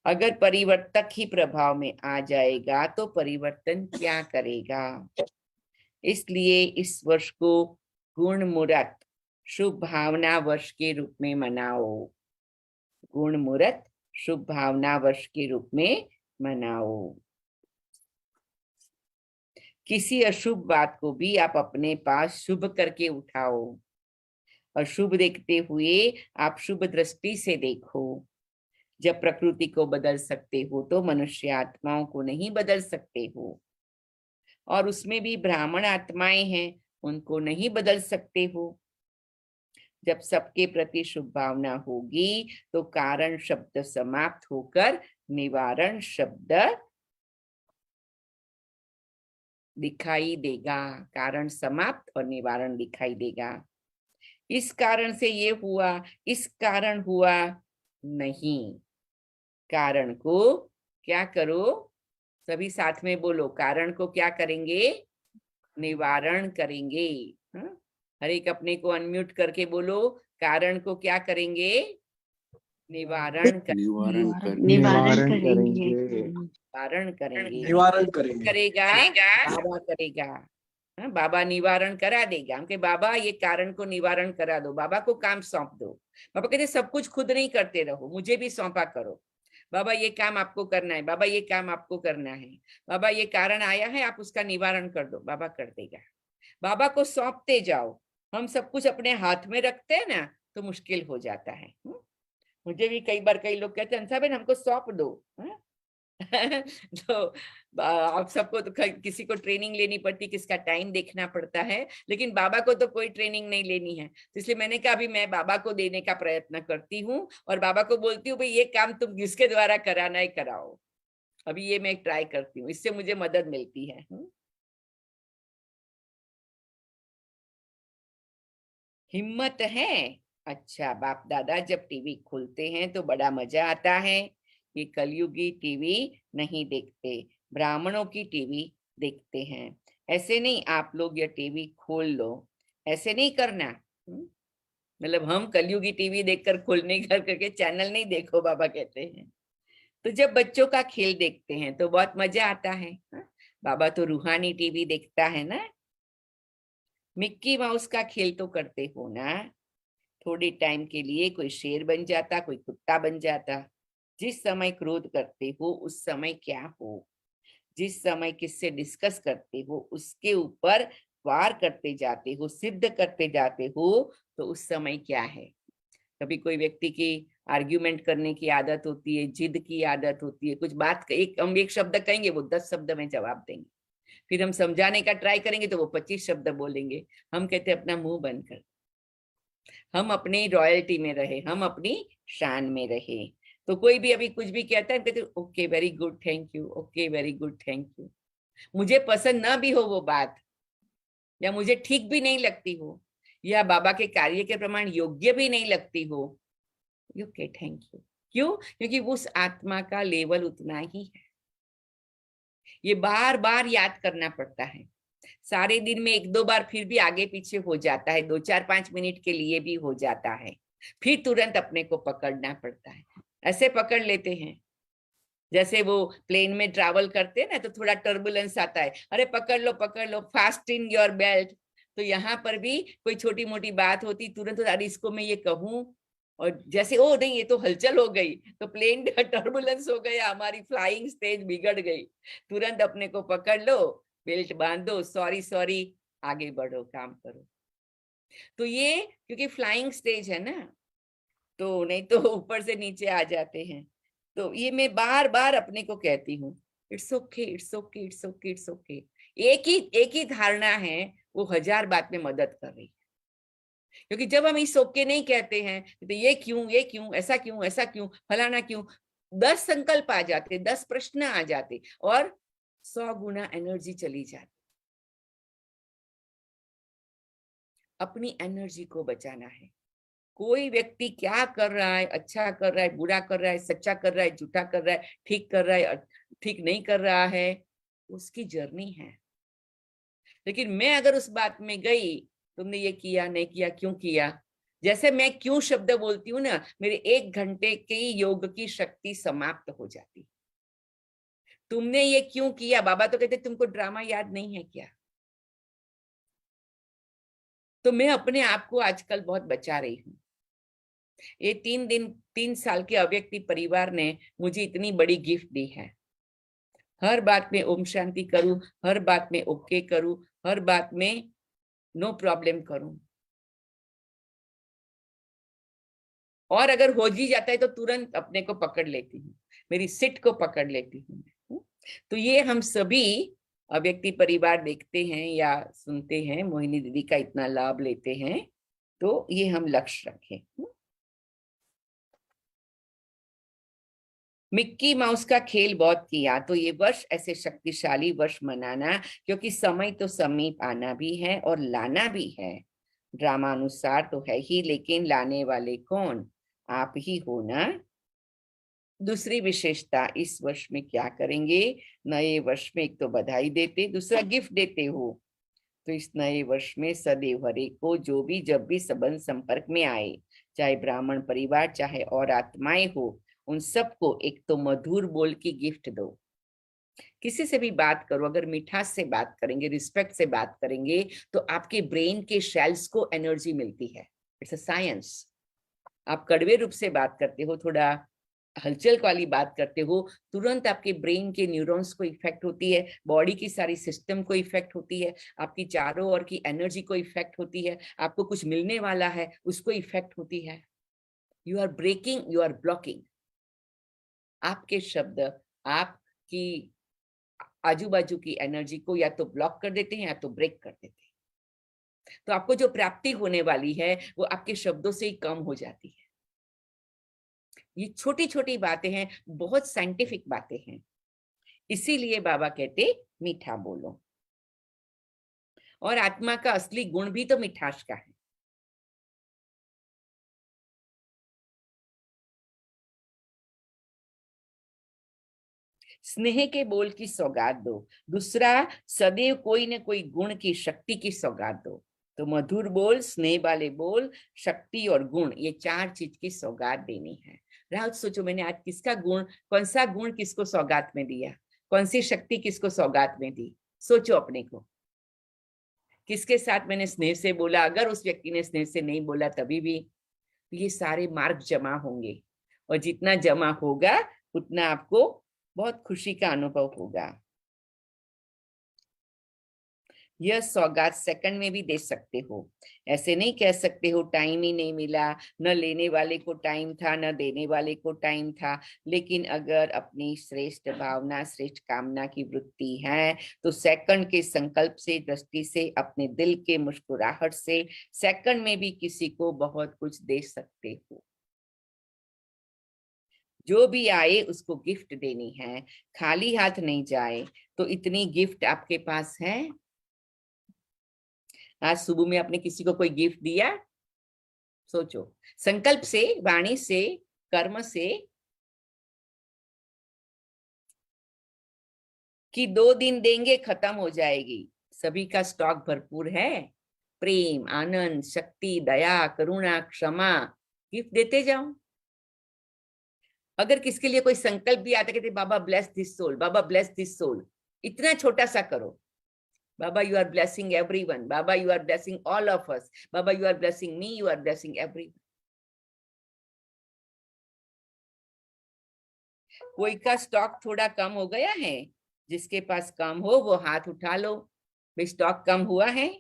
अगर परिवर्तक ही प्रभाव में आ जाएगा तो परिवर्तन क्या करेगा? इसलिए इस वर्ष को गुण मुहूर्त शुभ भावना वर्ष के रूप में मनाओ। गुण मुहूर्त शुभ भावना वर्ष के रूप में मनाओ। किसी अशुभ बात को भी आप अपने पास शुभ करके उठाओ, और शुभ देखते हुए आप शुभ दृष्टि से देखो। जब प्रकृति को बदल सकते हो तो मनुष्य आत्माओं को नहीं बदल सकते हो, और उसमें भी ब्राह्मण आत्माएं हैं, उनको नहीं बदल सकते हो। जब सबके प्रति शुभ भावना होगी तो कारण शब्द समाप्त होकर निवारण शब्द दिखाई देगा। कारण समाप्त और निवारण दिखाई देगा। इस कारण से ये हुआ, इस कारण हुआ नहीं। कारण को क्या करो? सभी साथ में बोलो, कारण को क्या करेंगे? निवारण करेंगे। हर एक अपने को अनम्यूट करके बोलो, कारण को क्या करेंगे? निवारण करेंगे। निवारण करेंगे। निवारण करेंगे। निवारण करेंगे। करेगा बाबा करेगा। बाबा निवारण करा देगा। हमके बाबा ये कारण को निवारण करा दो, बाबा को काम सौंप दो। बाबा कहते सब कुछ खुद नहीं करते रहो, मुझे भी सौंपा करो। बाबा ये काम आपको करना है, बाबा ये काम आपको करना है, बाबा ये कारण आया है, आप उसका निवारण कर दो, बाबा कर देगा। बाबा को सौंपते जाओ। हम सब कुछ अपने हाथ में रखते हैं ना तो मुश्किल हो जाता है। मुझे भी कई बार कई लोग कहते हैं अंसा बहन हमको सौंप दो। तो आप सबको तो किसी को ट्रेनिंग लेनी पड़ती, किसका टाइम देखना पड़ता है, लेकिन बाबा को तो कोई ट्रेनिंग नहीं लेनी है। तो इसलिए मैंने कहा अभी मैं बाबा को देने का प्रयत्न करती हूँ, और बाबा को बोलती हूँ भाई ये काम तुम जिसके द्वारा कराना है कराओ। अभी ये मैं ट्राई करती हूँ, इससे मुझे मदद मिलती है। हिम्मत है? अच्छा, बाप दादा जब टीवी खोलते हैं तो बड़ा मजा आता है। ये कलयुगी टीवी नहीं देखते, ब्राह्मणों की टीवी देखते हैं। ऐसे नहीं आप लोग ये टीवी खोल लो, ऐसे नहीं करना। मतलब हम कलयुगी टीवी देखकर खोलने करके चैनल नहीं देखो, बाबा कहते हैं। तो जब बच्चों का खेल देखते हैं तो बहुत मजा आता है। बाबा तो रूहानी टीवी देखता है ना। मिक्की माउस का खेल तो करते हो ना। थोड़े टाइम के लिए कोई शेर बन जाता, कोई कुत्ता बन जाता। जिस समय क्रोध करते हो उस समय क्या हो, जिस समय किससे डिस्कस करते हो उसके ऊपर वार करते जाते हो, सिद्ध करते जाते हो, तो उस समय क्या है? कभी कोई व्यक्ति की आर्ग्यूमेंट करने की आदत होती है, जिद की आदत होती है, कुछ बात हम एक शब्द कहेंगे वो 10 शब्द में जवाब देंगे, फिर हम समझाने का ट्राई करेंगे तो वो 25 शब्द बोलेंगे। हम कहते हैं अपना मुंह बंद कर, हम अपनी रॉयल्टी में रहे, हम अपनी शान में रहे। तो कोई भी अभी कुछ भी कहता है, कहते okay very good thank you, okay very good thank you. मुझे पसंद ना भी हो वो बात, या मुझे ठीक भी नहीं लगती हो, या बाबा के कार्य के प्रमाण योग्य भी नहीं लगती हो, ओके थैंक यू। क्यों? क्योंकि उस आत्मा का लेवल उतना ही है। ये बार बार याद करना पड़ता है, सारे दिन में 1-2 बार फिर भी आगे पीछे हो जाता है, 2-4-5 मिनट के लिए भी हो जाता है, फिर तुरंत अपने को पकड़ना पड़ता है। ऐसे पकड़ लेते हैं जैसे वो प्लेन में ट्रैवल करते हैं ना, तो थोड़ा टर्बुलेंस आता है, अरे पकड़ लो, फास्टिंग योर बेल्ट। तो यहाँ पर भी कोई छोटी मोटी बात होती, तुरंत अरे इसको मैं ये कहूं, और जैसे ओ नहीं ये तो हलचल हो गई, तो प्लेन टर्बुलेंस हो गया, हमारी फ्लाइंग स्टेज बिगड़ गई। तुरंत अपने को पकड़ लो, बेल्ट बांधो, सॉरी, आगे बढ़ो, काम करो। तो ये क्योंकि फ्लाइंग स्टेज है ना, तो नहीं तो ऊपर से नीचे आ जाते हैं। तो ये मैं बार बार अपने को कहती हूँ, it's okay, it's okay, it's okay, it's okay. एक ही धारणा है, वो 1000 बात में मदद कर रही है। क्योंकि जब हम इस ओके नहीं कहते हैं तो ये क्यों, ऐसा क्यों, फलाना क्यों, 10 संकल्प आ जाते, 10 प्रश्न आ जाते, और 100 गुना एनर्जी चली जाती। अपनी एनर्जी को बचाना है। कोई व्यक्ति क्या कर रहा है, अच्छा कर रहा है, बुरा कर रहा है, सच्चा कर रहा है, झूठा कर रहा है, ठीक कर रहा है, ठीक नहीं कर रहा है, उसकी जर्नी है। लेकिन मैं अगर उस बात में गई, तुमने ये किया नहीं किया, क्यों किया, जैसे मैं क्यों शब्द बोलती हूँ ना, मेरे 1 घंटे की योग की शक्ति समाप्त हो जाती। तुमने ये क्यों किया, बाबा तो कहते तुमको ड्रामा याद नहीं है क्या? तो मैं अपने आप को आजकल बहुत बचा रही हूँ। ये 3 साल के अव्यक्ति परिवार ने मुझे इतनी बड़ी गिफ्ट दी है। हर बात में ओम शांति करूं, हर बात में ओके करूं, हर बात में नो प्रॉब्लम करूं, और अगर हो जी जाता है तो तुरंत अपने को पकड़ लेती हूँ, मेरी सिट को पकड़ लेती हूँ। तो ये हम सभी अव्यक्ति परिवार देखते हैं या सुनते हैं, मोहिनी दीदी का इतना लाभ लेते हैं, तो ये हम लक्ष्य रखें। मिक्की माउस का खेल बहुत किया, तो ये वर्ष ऐसे शक्तिशाली वर्ष मनाना, क्योंकि समय तो समीप आना भी है और लाना भी है। ड्रामा अनुसार तो है ही, लेकिन लाने वाले कौन? आप ही हो ना। दूसरी विशेषता, इस वर्ष में क्या करेंगे? नए वर्ष में एक तो बधाई देते, दूसरा गिफ्ट देते हो। तो इस नए वर्ष में सदैव हरे को जो भी जब भी संबंध संपर्क में आए, चाहे ब्राह्मण परिवार चाहे और आत्माएं हो, उन सबको एक तो मधुर बोल की गिफ्ट दो। किसी से भी बात करो, अगर मिठास से बात करेंगे, रिस्पेक्ट से बात करेंगे, तो आपके ब्रेन के शेल्स को एनर्जी मिलती है। It's a science. आप कड़वे रूप से बात करते हो, थोड़ा हलचल वाली बात करते हो, तुरंत आपके ब्रेन के न्यूरॉन्स को इफेक्ट होती है, बॉडी की सारी सिस्टम को इफेक्ट होती है, आपकी चारों ओर की एनर्जी को इफेक्ट होती है, आपको कुछ मिलने वाला है उसको इफेक्ट होती है। You are breaking, you are blocking. आपके शब्द आपकी आजू बाजू की एनर्जी को या तो ब्लॉक कर देते हैं या तो ब्रेक कर देते हैं। तो आपको जो प्राप्ति होने वाली है वो आपके शब्दों से ही कम हो जाती है। ये छोटी छोटी बातें हैं, बहुत साइंटिफिक बातें हैं, इसीलिए बाबा कहते मीठा बोलो। और आत्मा का असली गुण भी तो मिठास का है। स्नेह के बोल की सौगात दो। दूसरा, सदैव कोई न कोई गुण की शक्ति की सौगात दो। तो मधुर बोल, स्नेह वाले बोल, शक्ति और गुण, ये 4 चीज की सौगात देनी है। रात सोचो, मैंने आज किसका गुण, कौन सा गुण किसको सौगात में दिया, कौन सी शक्ति किसको सौगात में दी। सोचो अपने को, किसके साथ मैंने स्नेह से बोला, अगर उस व्यक्ति ने स्नेह से नहीं बोला तभी भी, ये सारे मार्ग जमा होंगे, और जितना जमा होगा उतना आपको बहुत खुशी का अनुभव होगा। यह सौगात सेकंड में भी दे सकते हो। ऐसे नहीं कह सकते हो टाइम ही नहीं मिला, न लेने वाले को टाइम था न देने वाले को टाइम था। लेकिन अगर अपनी श्रेष्ठ भावना, श्रेष्ठ कामना की वृत्ति है तो सेकंड के संकल्प से, दृष्टि से, अपने दिल के मुस्कुराहट से सेकंड में भी किसी को बहुत कुछ दे सकते हो। जो भी आए उसको गिफ्ट देनी है, खाली हाथ नहीं जाए। तो इतनी गिफ्ट आपके पास है। आज सुबह में आपने किसी को कोई गिफ्ट दिया? सोचो, संकल्प से, वाणी से, कर्म से, कि 2 दिन देंगे खत्म हो जाएगी। सभी का स्टॉक भरपूर है। प्रेम, आनंद, शक्ति, दया, करुणा, क्षमा, गिफ्ट देते जाओ। अगर किसके लिए कोई संकल्प भी आता कहते Baba bless this soul, Baba bless this soul, इतना छोटा सा करो। Baba you are blessing everyone, Baba you are blessing all of us, Baba you are blessing me, you are blessing everyone. कोई का स्टॉक थोड़ा कम हो गया है, जिसके पास कम हो वो हाथ उठा लो। भाई स्टॉक कम हुआ है,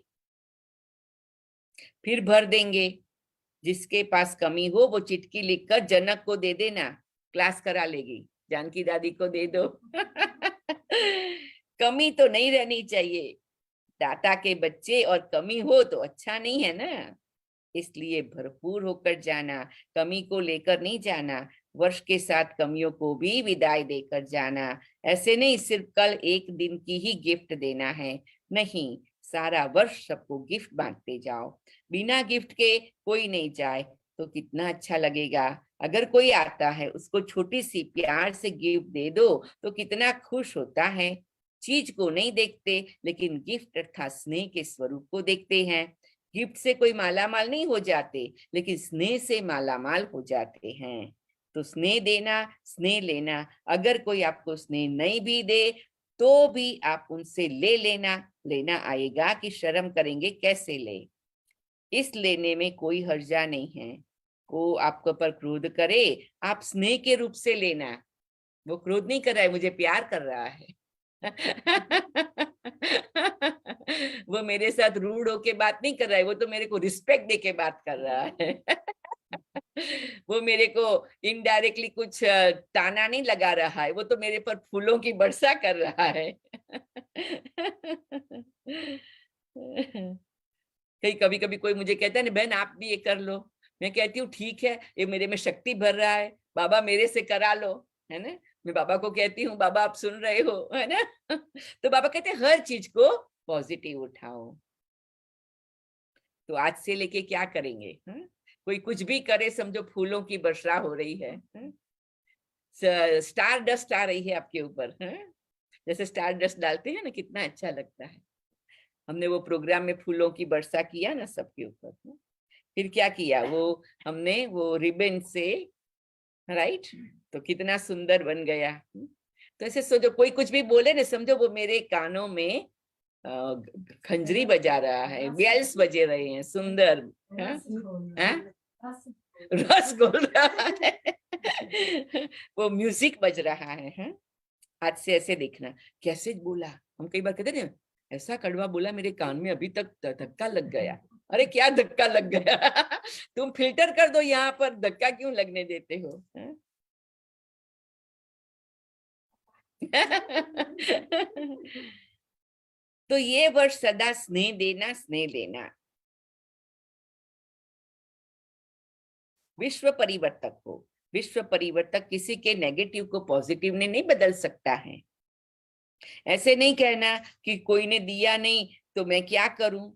फिर भर देंगे। जिसके पास कमी हो वो चिट्ठी लिखकर जनक को दे देना, क्लास करा लेगी। जानकी दादी को दे दो। कमी तो नहीं रहनी चाहिए। दाता के बच्चे और कमी हो तो अच्छा नहीं है ना। इसलिए भरपूर होकर जाना, कमी को लेकर नहीं जाना। वर्ष के साथ कमियों को भी विदाई देकर जाना। ऐसे नहीं सिर्फ कल एक दिन की ही गिफ्ट देना है, नहीं, सारा वर्ष सबको गिफ्ट बांटते जाओ। बिना गिफ्ट के कोई नहीं जाए तो कितना अच्छा लगेगा। अगर कोई आता है उसको छोटी सी प्यार से गिफ्ट दे दो तो कितना खुश होता है। चीज को नहीं देखते लेकिन गिफ्ट अर्थात स्नेह के स्वरूप को देखते हैं। गिफ्ट से कोई मालामाल नहीं हो जाते, लेकिन स्नेह से मालामाल हो जाते हैं। तो स्नेह देना, स्नेह लेना। अगर कोई आपको स्नेह नहीं भी दे तो भी आप उनसे ले लेना। लेना आएगा कि शर्म करेंगे कैसे ले। इस लेने में कोई हर्जा नहीं है। को आपके ऊपर क्रोध करे, आप स्नेह के रूप से लेना। वो क्रोध नहीं कर रहा है, मुझे प्यार कर रहा है। वो मेरे साथ रूड होके बात नहीं कर रहा है, वो तो मेरे को रिस्पेक्ट दे के बात कर रहा है। वो मेरे को इनडायरेक्टली कुछ ताना नहीं लगा रहा है, वो तो मेरे पर फूलों की वर्षा कर रहा है। कहीं कभी कभी कोई मुझे कहता है ना बहन आप भी ये कर लो, मैं कहती हूँ ठीक है, ये मेरे में शक्ति भर रहा है, बाबा मेरे से करा लो, है ना। मैं बाबा को कहती हूँ बाबा आप सुन रहे हो, है ना। तो बाबा कहते हैं हर चीज को पॉजिटिव उठाओ। तो आज से लेके क्या करेंगे, है? कोई कुछ भी करे समझो फूलों की वर्षा हो रही है, स्टार डस्ट आ रही है आपके ऊपर, है? जैसे स्टार डस्ट डालते हैं ना, कितना अच्छा लगता है। हमने वो प्रोग्राम में फूलों की वर्षा किया ना सबके ऊपर, फिर क्या किया, वो हमने वो रिबन से, राइट, तो कितना सुंदर बन गया। तो ऐसे सोचो कोई कुछ भी बोले ना समझो वो मेरे कानों में खंजरी बजा रहा है, बेल्स बजे रहे हैं, सुंदर, रस घोल रहा है। वो म्यूजिक बज रहा है। आज से ऐसे देखना कैसे बोला। हम कई बार कहते ना ऐसा कड़वा बोला मेरे कान में अभी तक धक्का लग गया। अरे क्या धक्का लग गया। तुम फिल्टर कर दो, यहाँ पर धक्का क्यों लगने देते हो। तो ये वर्ष सदा स्नेह देना, स्नेह लेना। विश्व परिवर्तक हो। विश्व परिवर्तक किसी के नेगेटिव को पॉजिटिव ने नहीं बदल सकता है। ऐसे नहीं कहना कि कोई ने दिया नहीं तो मैं क्या करूं।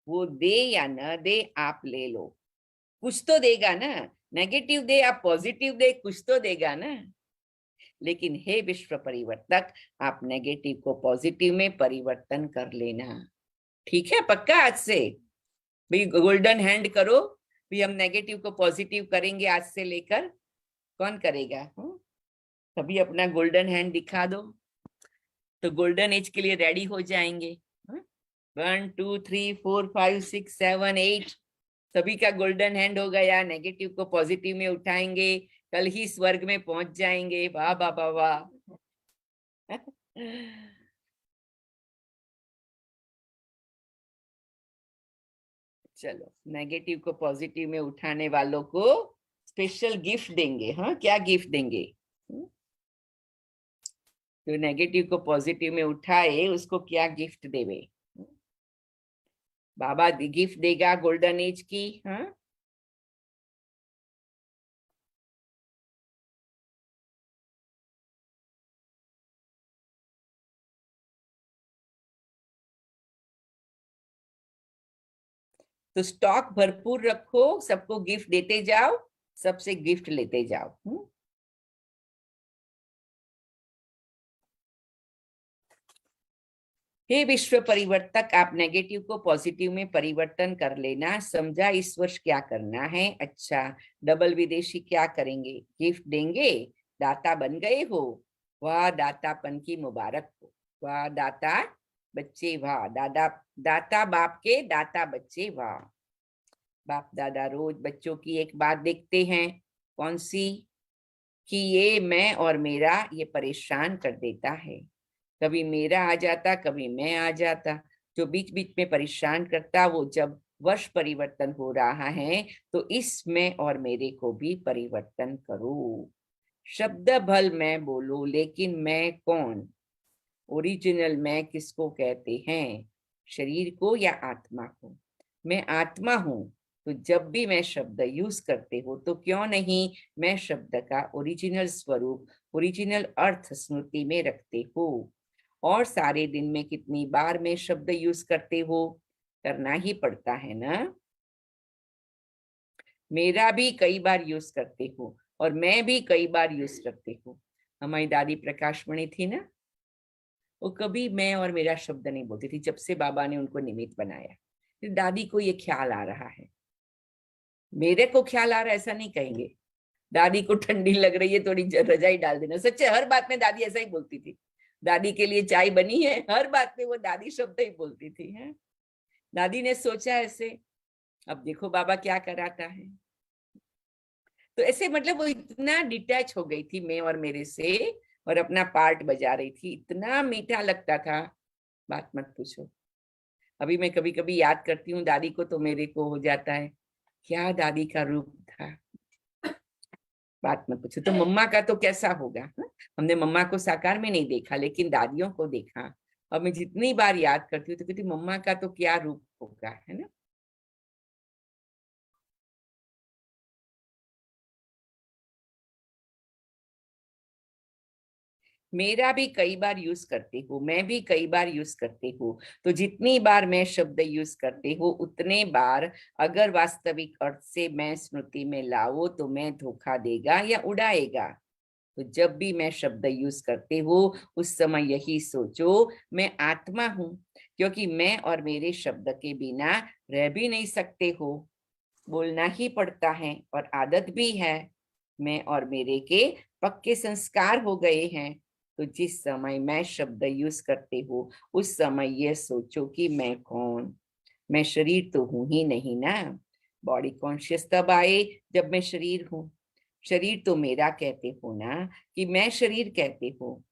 वो दे या न दे आप ले लो, कुछ तो देगा ना। नेगेटिव दे आप पॉजिटिव दे, कुछ तो देगा ना। लेकिन हे विश्व परिवर्तक, आप नेगेटिव को पॉजिटिव में परिवर्तन कर लेना। ठीक है, पक्का आज से भाई गोल्डन हैंड करो भी, हम नेगेटिव को पॉजिटिव करेंगे आज से लेकर। कौन करेगा? कभी अपना गोल्डन हैंड दिखा दो तो गोल्डन एज के लिए रेडी हो जाएंगे। 1 2 3 4 5 6 7 8 सभी का गोल्डन हैंड हो गया। नेगेटिव को पॉजिटिव में उठाएंगे, कल ही स्वर्ग में पहुंच जाएंगे। वाह वाह वाह वाह। चलो, नेगेटिव को पॉजिटिव में उठाने वालों को स्पेशल गिफ्ट देंगे। हाँ, क्या गिफ्ट देंगे? जो नेगेटिव को पॉजिटिव में उठाए उसको क्या गिफ्ट देवे? बाबा गिफ्ट देगा गोल्डन एज की। हाँ, तो स्टॉक भरपूर रखो, सबको गिफ्ट देते जाओ, सबसे गिफ्ट लेते जाओ। हे विश्व परिवर्तक, आप नेगेटिव को पॉजिटिव में परिवर्तन कर लेना। समझा इस वर्ष क्या करना है? अच्छा, डबल विदेशी क्या करेंगे? गिफ्ट देंगे। दाता बन गए हो, वाह, दातापन की मुबारक हो। वाह दाता बच्चे, वाह दादा, दाता बाप के दाता बच्चे, वाह। बाप दादा रोज बच्चों की एक बात देखते हैं, कौन सी? कि ये मैं और मेरा ये परेशान कर देता है। कभी मेरा आ जाता, कभी मैं आ जाता। जो बीच बीच में परेशान करता, वो जब वर्ष परिवर्तन हो रहा है तो इस मैं और मेरे को भी परिवर्तन करो। शब्द भल मैं बोलूं, लेकिन मैं कौन? ओरिजिनल मैं किसको कहते हैं? शरीर को या आत्मा को? मैं आत्मा हूं, तो जब भी मैं शब्द यूज करते हो तो क्यों नहीं मैं शब्द का ओरिजिनल स्वरूप, ओरिजिनल अर्थ स्मृति में रखते हो। और सारे दिन में कितनी बार मैं शब्द यूज करते हो? करना ही पड़ता है ना। मेरा भी कई बार यूज करते हो और मैं भी कई बार यूज करते हो। हमारी दादी प्रकाशमणि थी ना, वो कभी मैं और मेरा शब्द नहीं बोलती थी जब से बाबा ने उनको निमित्त बनाया। फिर दादी को ये ख्याल आ रहा है, मेरे को ख्याल आ रहा है ऐसा नहीं कहेंगे। दादी को ठंडी लग रही है, थोड़ी रजाई डाल देना। सच्चे, हर बात में दादी ऐसा ही बोलती थी। दादी के लिए चाय बनी है, हर बात में वो दादी शब्द ही बोलती थी। है, दादी ने सोचा ऐसे, अब देखो बाबा क्या कराता है। तो ऐसे मतलब वो इतना डिटैच हो गई थी मैं और मेरे से, और अपना पार्ट बजा रही थी। इतना मीठा लगता था, बात मत पूछो। अभी मैं कभी कभी याद करती हूँ दादी को तो मेरे को हो जाता है, क्या दादी का रूप था, बात मत पूछो। तो मम्मा का तो कैसा होगा? हा? हमने मम्मा को साकार में नहीं देखा, लेकिन दादियों को देखा। और मैं जितनी बार याद करती हूँ तो कहती मम्मा का तो क्या रूप होगा, है ना। मेरा भी कई बार यूज करते हो, मैं भी कई बार यूज करते हो। तो जितनी बार मैं शब्द यूज करते हो उतने बार अगर वास्तविक अर्थ से मैं स्मृति में लाओ तो मैं धोखा देगा या उड़ाएगा। तो जब भी मैं शब्द यूज करते हो उस समय यही सोचो, मैं आत्मा हूं, क्योंकि मैं और मेरे शब्द के बिना रह भी नहीं सकते हो। बोलना ही पड़ता है और आदत भी है। मैं और मेरे के पक्के संस्कार हो गए हैं। तो जिस समय मैं शब्द यूज करते हो उस समय यह सोचो कि मैं कौन? मैं शरीर तो हूं ही नहीं ना। बॉडी कॉन्शियस तब आए जब मैं शरीर हूं। शरीर तो मेरा कहते हो ना, कि मैं शरीर कहते हो?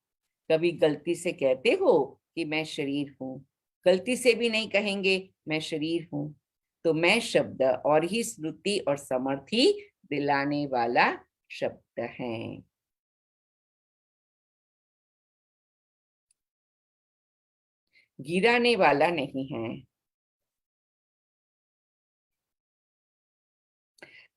कभी गलती से कहते हो कि मैं शरीर हूं? गलती से भी नहीं कहेंगे मैं शरीर हूं। तो मैं शब्द और ही स्मृति और समर्थी दिलाने वाला शब्द है। गिराने वाला नहीं है।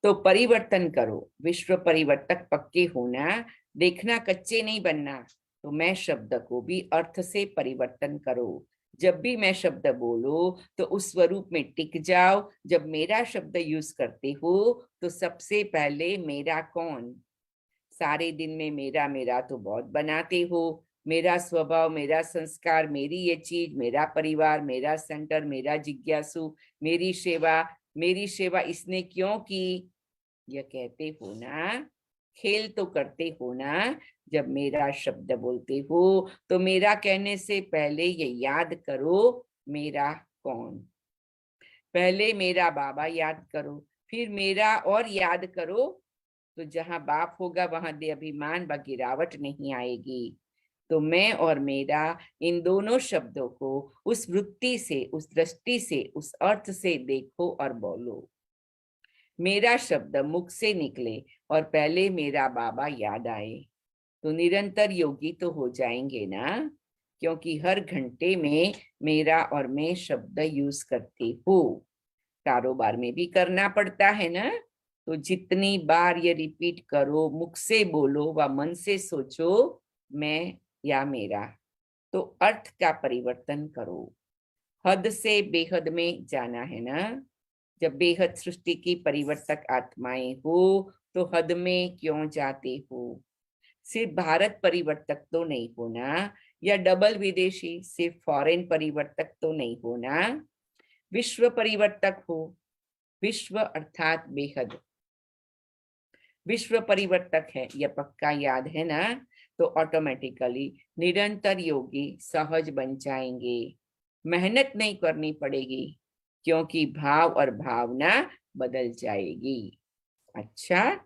तो परिवर्तन करो, विश्व परिवर्तक पक्के होना, देखना कच्चे नहीं बनना। तो मैं शब्द को भी अर्थ से परिवर्तन करो। जब भी मैं शब्द बोलो तो उस स्वरूप में टिक जाओ। जब मेरा शब्द यूज करते हो तो सबसे पहले मेरा कौन? सारे दिन में मेरा मेरा तो बहुत बनाते हो। मेरा स्वभाव, मेरा संस्कार, मेरी ये चीज, मेरा परिवार, मेरा सेंटर, मेरा जिज्ञासु, मेरी सेवा, मेरी सेवा इसने क्यों की? यह कहते हो ना, खेल तो करते हो ना। जब मेरा शब्द बोलते हो तो मेरा कहने से पहले ये याद करो, मेरा कौन? पहले मेरा बाबा याद करो, फिर मेरा और याद करो। तो जहां बाप होगा वहां दे अभिमान व गिरावट नहीं आएगी। तो मैं और मेरा इन दोनों शब्दों को उस वृत्ति से, उस दृष्टि से, उस अर्थ से देखो और बोलो। मेरा शब्द मुख से निकले और पहले मेरा बाबा याद आए तो निरंतर योगी तो हो जाएंगे ना, क्योंकि हर घंटे में मेरा और मैं शब्द यूज करती हूँ। कारोबार में भी करना पड़ता है ना, तो जितनी बार ये रिपीट करो, मुख से बोलो व मन से सोचो मैं या मेरा, तो अर्थ का परिवर्तन करो। हद से बेहद में जाना है ना। जब बेहद सृष्टि की परिवर्तक आत्माएं हो तो हद में क्यों जाते हो? सिर्फ भारत परिवर्तक तो नहीं होना, या डबल विदेशी सिर्फ फॉरेन परिवर्तक तो नहीं होना, विश्व परिवर्तक हो। विश्व अर्थात बेहद, विश्व परिवर्तक है, यह पक्का याद है ना। तो ऑटोमेटिकली निरंतर योगी सहज बन जाएंगे, मेहनत नहीं करनी पड़ेगी, क्योंकि भाव और भावना बदल जाएगी। अच्छा,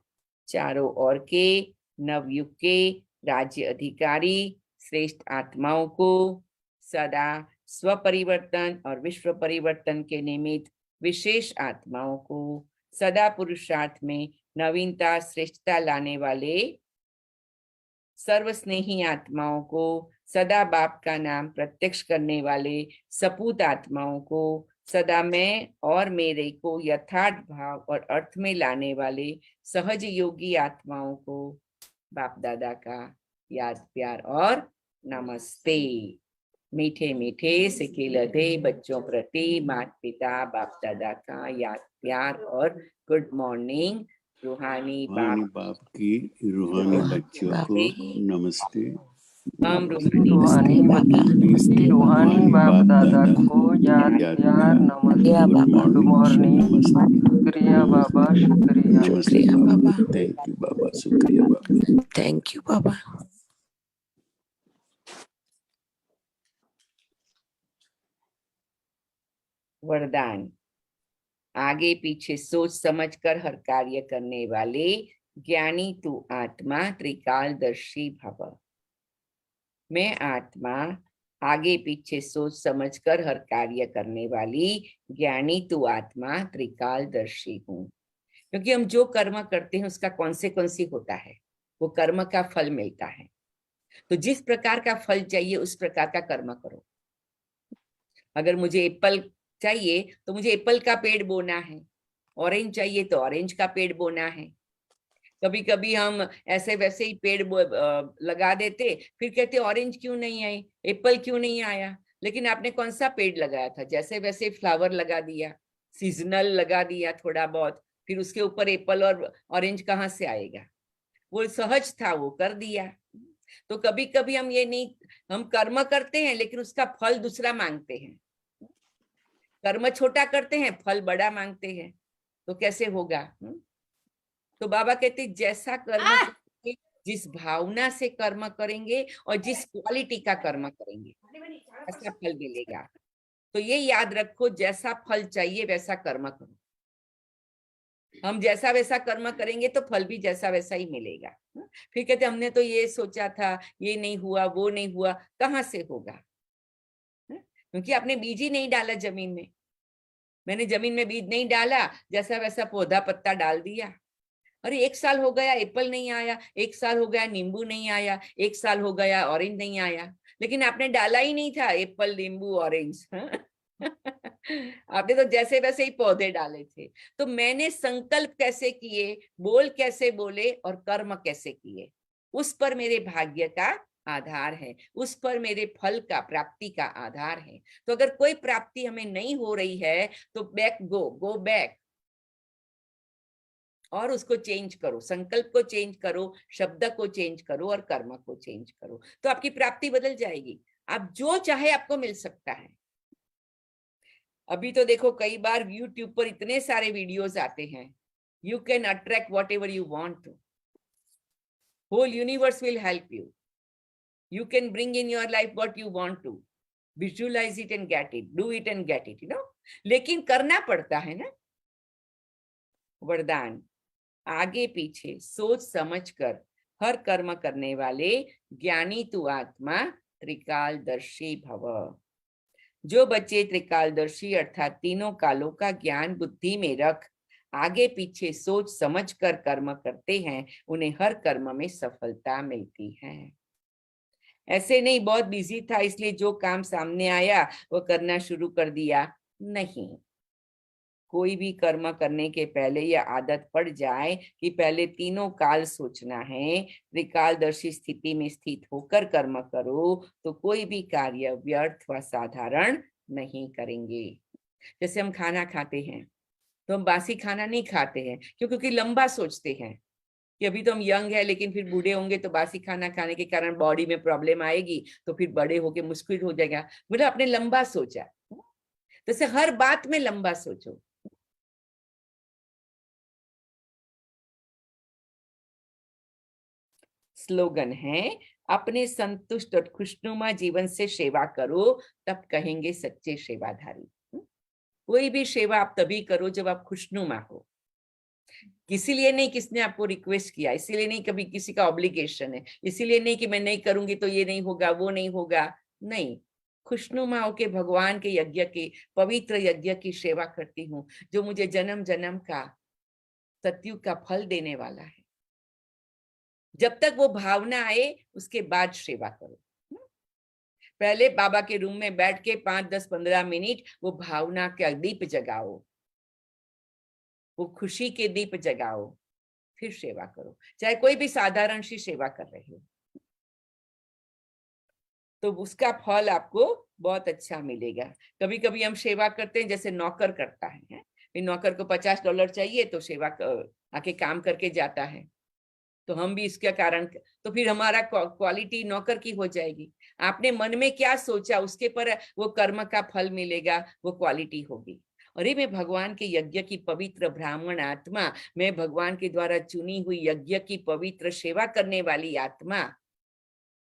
चारों ओर के नवयुग के राज्य अधिकारी श्रेष्ठ आत्माओं को सदा स्व परिवर्तन और विश्व परिवर्तन के निमित्त विशेष आत्माओं को सदा पुरुषार्थ में नवीनता श्रेष्ठता लाने वाले सर्वस्नेही आत्माओं को, सदा बाप का नाम प्रत्यक्ष करने वाले सपूत आत्माओं को, सदा मैं और मेरे को यथार्थ भाव और अर्थ में लाने वाले सहज योगी आत्माओं को बाप दादा का याद प्यार और नमस्ते। मीठे मीठे सिखिलते बच्चों प्रति माता पिता बाप दादा का याद प्यार और गुड मॉर्निंग। रूहानी बाप की रूहानी बच्चों को नमस्ते। हम रूहानी बच्चे, रूहानी बाप दादा को याद प्यार नमस्ते, गुड मॉर्निंग, शुक्रिया बाबा, शुक्रिया बाबा, थैंक यू बाबा, शुक्रिया बाबा, थैंक यू बाबा। वरदान। आगे पीछे सोच समझकर हर कार्य करने वाले ज्ञानी तू आत्मा त्रिकालदर्शी भव। मैं आत्मा आगे पीछे सोच समझकर हर कार्य करने वाली ज्ञानी तू आत्मा त्रिकालदर्शी हूँ। क्योंकि हम जो कर्म करते हैं उसका कॉन्सिक्वेंस होता है, वो कर्म का फल मिलता है। तो जिस प्रकार का फल चाहिए उस प्रकार का कर्म करो। अगर मुझे एप्पल चाहिए तो मुझे एप्पल का पेड़ बोना है, ऑरेंज चाहिए तो ऑरेंज का पेड़ बोना है। कभी कभी हम ऐसे वैसे ही पेड़ लगा देते, फिर कहते ऑरेंज क्यों नहीं आई, एप्पल क्यों नहीं आया। लेकिन आपने कौन सा पेड़ लगाया था? जैसे वैसे फ्लावर लगा दिया, सीजनल लगा दिया थोड़ा बहुत, फिर उसके ऊपर एप्पल और ऑरेंज कहाँ से आएगा? वो सहज था, वो कर दिया। तो कभी कभी हम ये नहीं, हम कर्म करते हैं लेकिन उसका फल दूसरा मांगते हैं। कर्म छोटा करते हैं, फल बड़ा मांगते हैं, तो कैसे होगा? तो बाबा कहते जैसा कर्म करेंगे, जिस भावना से कर्म करेंगे और जिस क्वालिटी का कर्म करेंगे ऐसा फल मिलेगा। तो ये याद रखो, जैसा फल चाहिए वैसा कर्म करो। हम जैसा वैसा कर्म करेंगे तो फल भी जैसा वैसा ही मिलेगा। फिर कहते हमने तो ये सोचा था, ये नहीं हुआ, वो नहीं हुआ, कहाँ से होगा? क्योंकि आपने बीज ही नहीं डाला जमीन में। मैंने जमीन में बीज नहीं डाला, जैसा वैसा पौधा पत्ता डाल दिया। अरे 1 साल हो गया एप्पल नहीं आया, 1 साल हो गया नींबू नहीं आया, 1 साल हो गया ऑरेंज नहीं आया, लेकिन आपने डाला ही नहीं था एप्पल, नींबू, ऑरेंज। आपने तो जैसे वैसे ही पौधे डाले थे। तो मैंने संकल्प कैसे किए, बोल कैसे बोले और कर्म कैसे किए, उस पर मेरे भाग्य का आधार है, उस पर मेरे फल का, प्राप्ति का आधार है। तो अगर कोई प्राप्ति हमें नहीं हो रही है तो गो बैक और उसको चेंज करो, संकल्प को चेंज करो, शब्द को चेंज करो और कर्म को चेंज करो, तो आपकी प्राप्ति बदल जाएगी। आप जो चाहे आपको मिल सकता है। अभी तो देखो कई बार यूट्यूब पर इतने सारे वीडियोस आते हैं, you can attract whatever you want to, whole universe will help you, you can bring in your life what you want to, visualize it and get it, do it and get it, you know, लेकिन करना पड़ता है ना। वरदान। आगे पीछे सोच समझकर हर कर्म करने वाले ज्ञानी तू आत्मा त्रिकालदर्शी भव। जो बच्चे त्रिकालदर्शी अर्थात तीनों कालों का ज्ञान बुद्धि में रख आगे पीछे सोच समझ कर कर्म करते हैं, उन्हें हर कर्म में सफलता मिलती है। ऐसे नहीं बहुत बिजी था इसलिए जो काम सामने आया वो करना शुरू कर दिया, नहीं। कोई भी कर्म करने के पहले यह आदत पड़ जाए कि पहले तीनों काल सोचना है, त्रिकालदर्शी स्थिति में स्थित होकर कर्म करो तो कोई भी कार्य व्यर्थ व साधारण नहीं करेंगे। जैसे हम खाना खाते हैं तो हम बासी खाना नहीं खाते हैं, क्योंकि लंबा सोचते हैं कि अभी तो हम यंग है, लेकिन फिर बूढ़े होंगे तो बासी खाना खाने के कारण बॉडी में प्रॉब्लम आएगी, तो फिर बड़े होके मुश्किल हो जाएगा। मतलब आपने लंबा सोचा, तो हर बात में लंबा सोचो। स्लोगन है, अपने संतुष्ट और खुशनुमा जीवन से सेवा करो, तब कहेंगे सच्चे सेवाधारी। कोई भी सेवा आप तभी करो जब आप खुशनुमा हो। इसीलिए नहीं किसने आपको रिक्वेस्ट किया, इसीलिए नहीं कभी किसी का ऑब्लिगेशन है, इसीलिए नहीं कि मैं नहीं करूंगी तो ये नहीं होगा वो नहीं होगा, नहीं। खुशनुमा होके भगवान के यज्ञ की, पवित्र यज्ञ की सेवा करती हूँ जो मुझे जन्म जन्म का सत्युग का फल देने वाला है। जब तक वो भावना आए उसके बाद सेवा करो। पहले बाबा के रूम में बैठ के 5, 10, 15 मिनट वो भावना का दीप जगाओ, वो खुशी के दीप जगाओ, फिर सेवा करो। चाहे कोई भी साधारण सी सेवा कर रहे हो तो उसका फल आपको बहुत अच्छा मिलेगा। कभी कभी हम सेवा करते हैं जैसे नौकर करता है, नौकर को $50 चाहिए तो सेवा आके काम करके जाता है, तो हम भी इसके कारण, तो फिर हमारा क्वालिटी नौकर की हो जाएगी। आपने मन में क्या सोचा उसके पर वो कर्म का फल मिलेगा, वो क्वालिटी होगी। अरे मैं भगवान के यज्ञ की पवित्र ब्राह्मण आत्मा, मैं भगवान के द्वारा चुनी हुई यज्ञ की पवित्र सेवा करने वाली आत्मा,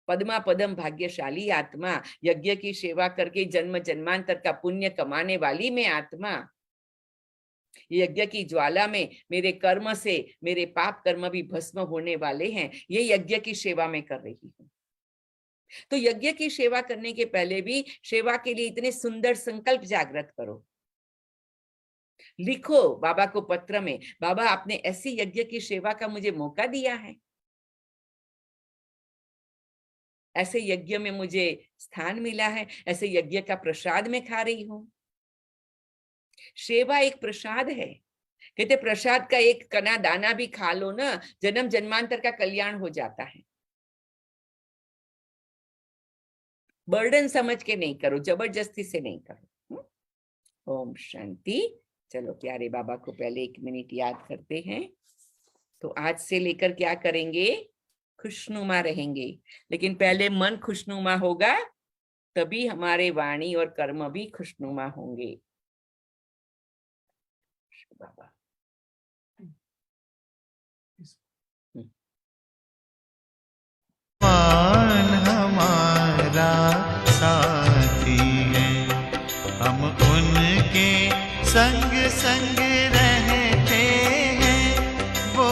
पद्मा पदम भाग्यशाली आत्मा, यज्ञ की सेवा करके जन्म जन्मांतर का पुण्य कमाने वाली मैं आत्मा। यज्ञ की ज्वाला में मेरे कर्म से मेरे पाप कर्म भी भस्म होने वाले हैं, ये यज्ञ की सेवा में कर रही हूँ। तो यज्ञ की सेवा करने के पहले भी सेवा के लिए इतने सुंदर संकल्प जागृत करो। लिखो बाबा को पत्र में, बाबा आपने ऐसी यज्ञ की सेवा का मुझे मौका दिया है, ऐसे यज्ञ में मुझे स्थान मिला है, ऐसे यज्ञ का प्रसाद मैं खा रही हूं। सेवा एक प्रसाद है, कहते प्रसाद का एक कना दाना भी खा लो ना, जन्म जन्मांतर का कल्याण हो जाता है। बर्डन समझ के नहीं करो, जबरदस्ती से नहीं करो। ओम शांति। चलो प्यारे बाबा को पहले 1 मिनट याद करते हैं। तो आज से लेकर क्या करेंगे, खुशनुमा रहेंगे, लेकिन पहले मन खुशनुमा होगा तभी हमारे वाणी और कर्म भी खुशनुमा होंगे। बाबा मान हमारा साथी है, हम उनके संग संग रहते हैं, वो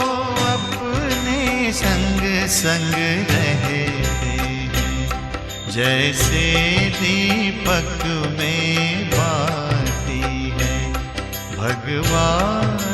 अपने संग संग रहते हैं। जैसे दीपक में बाती है भगवान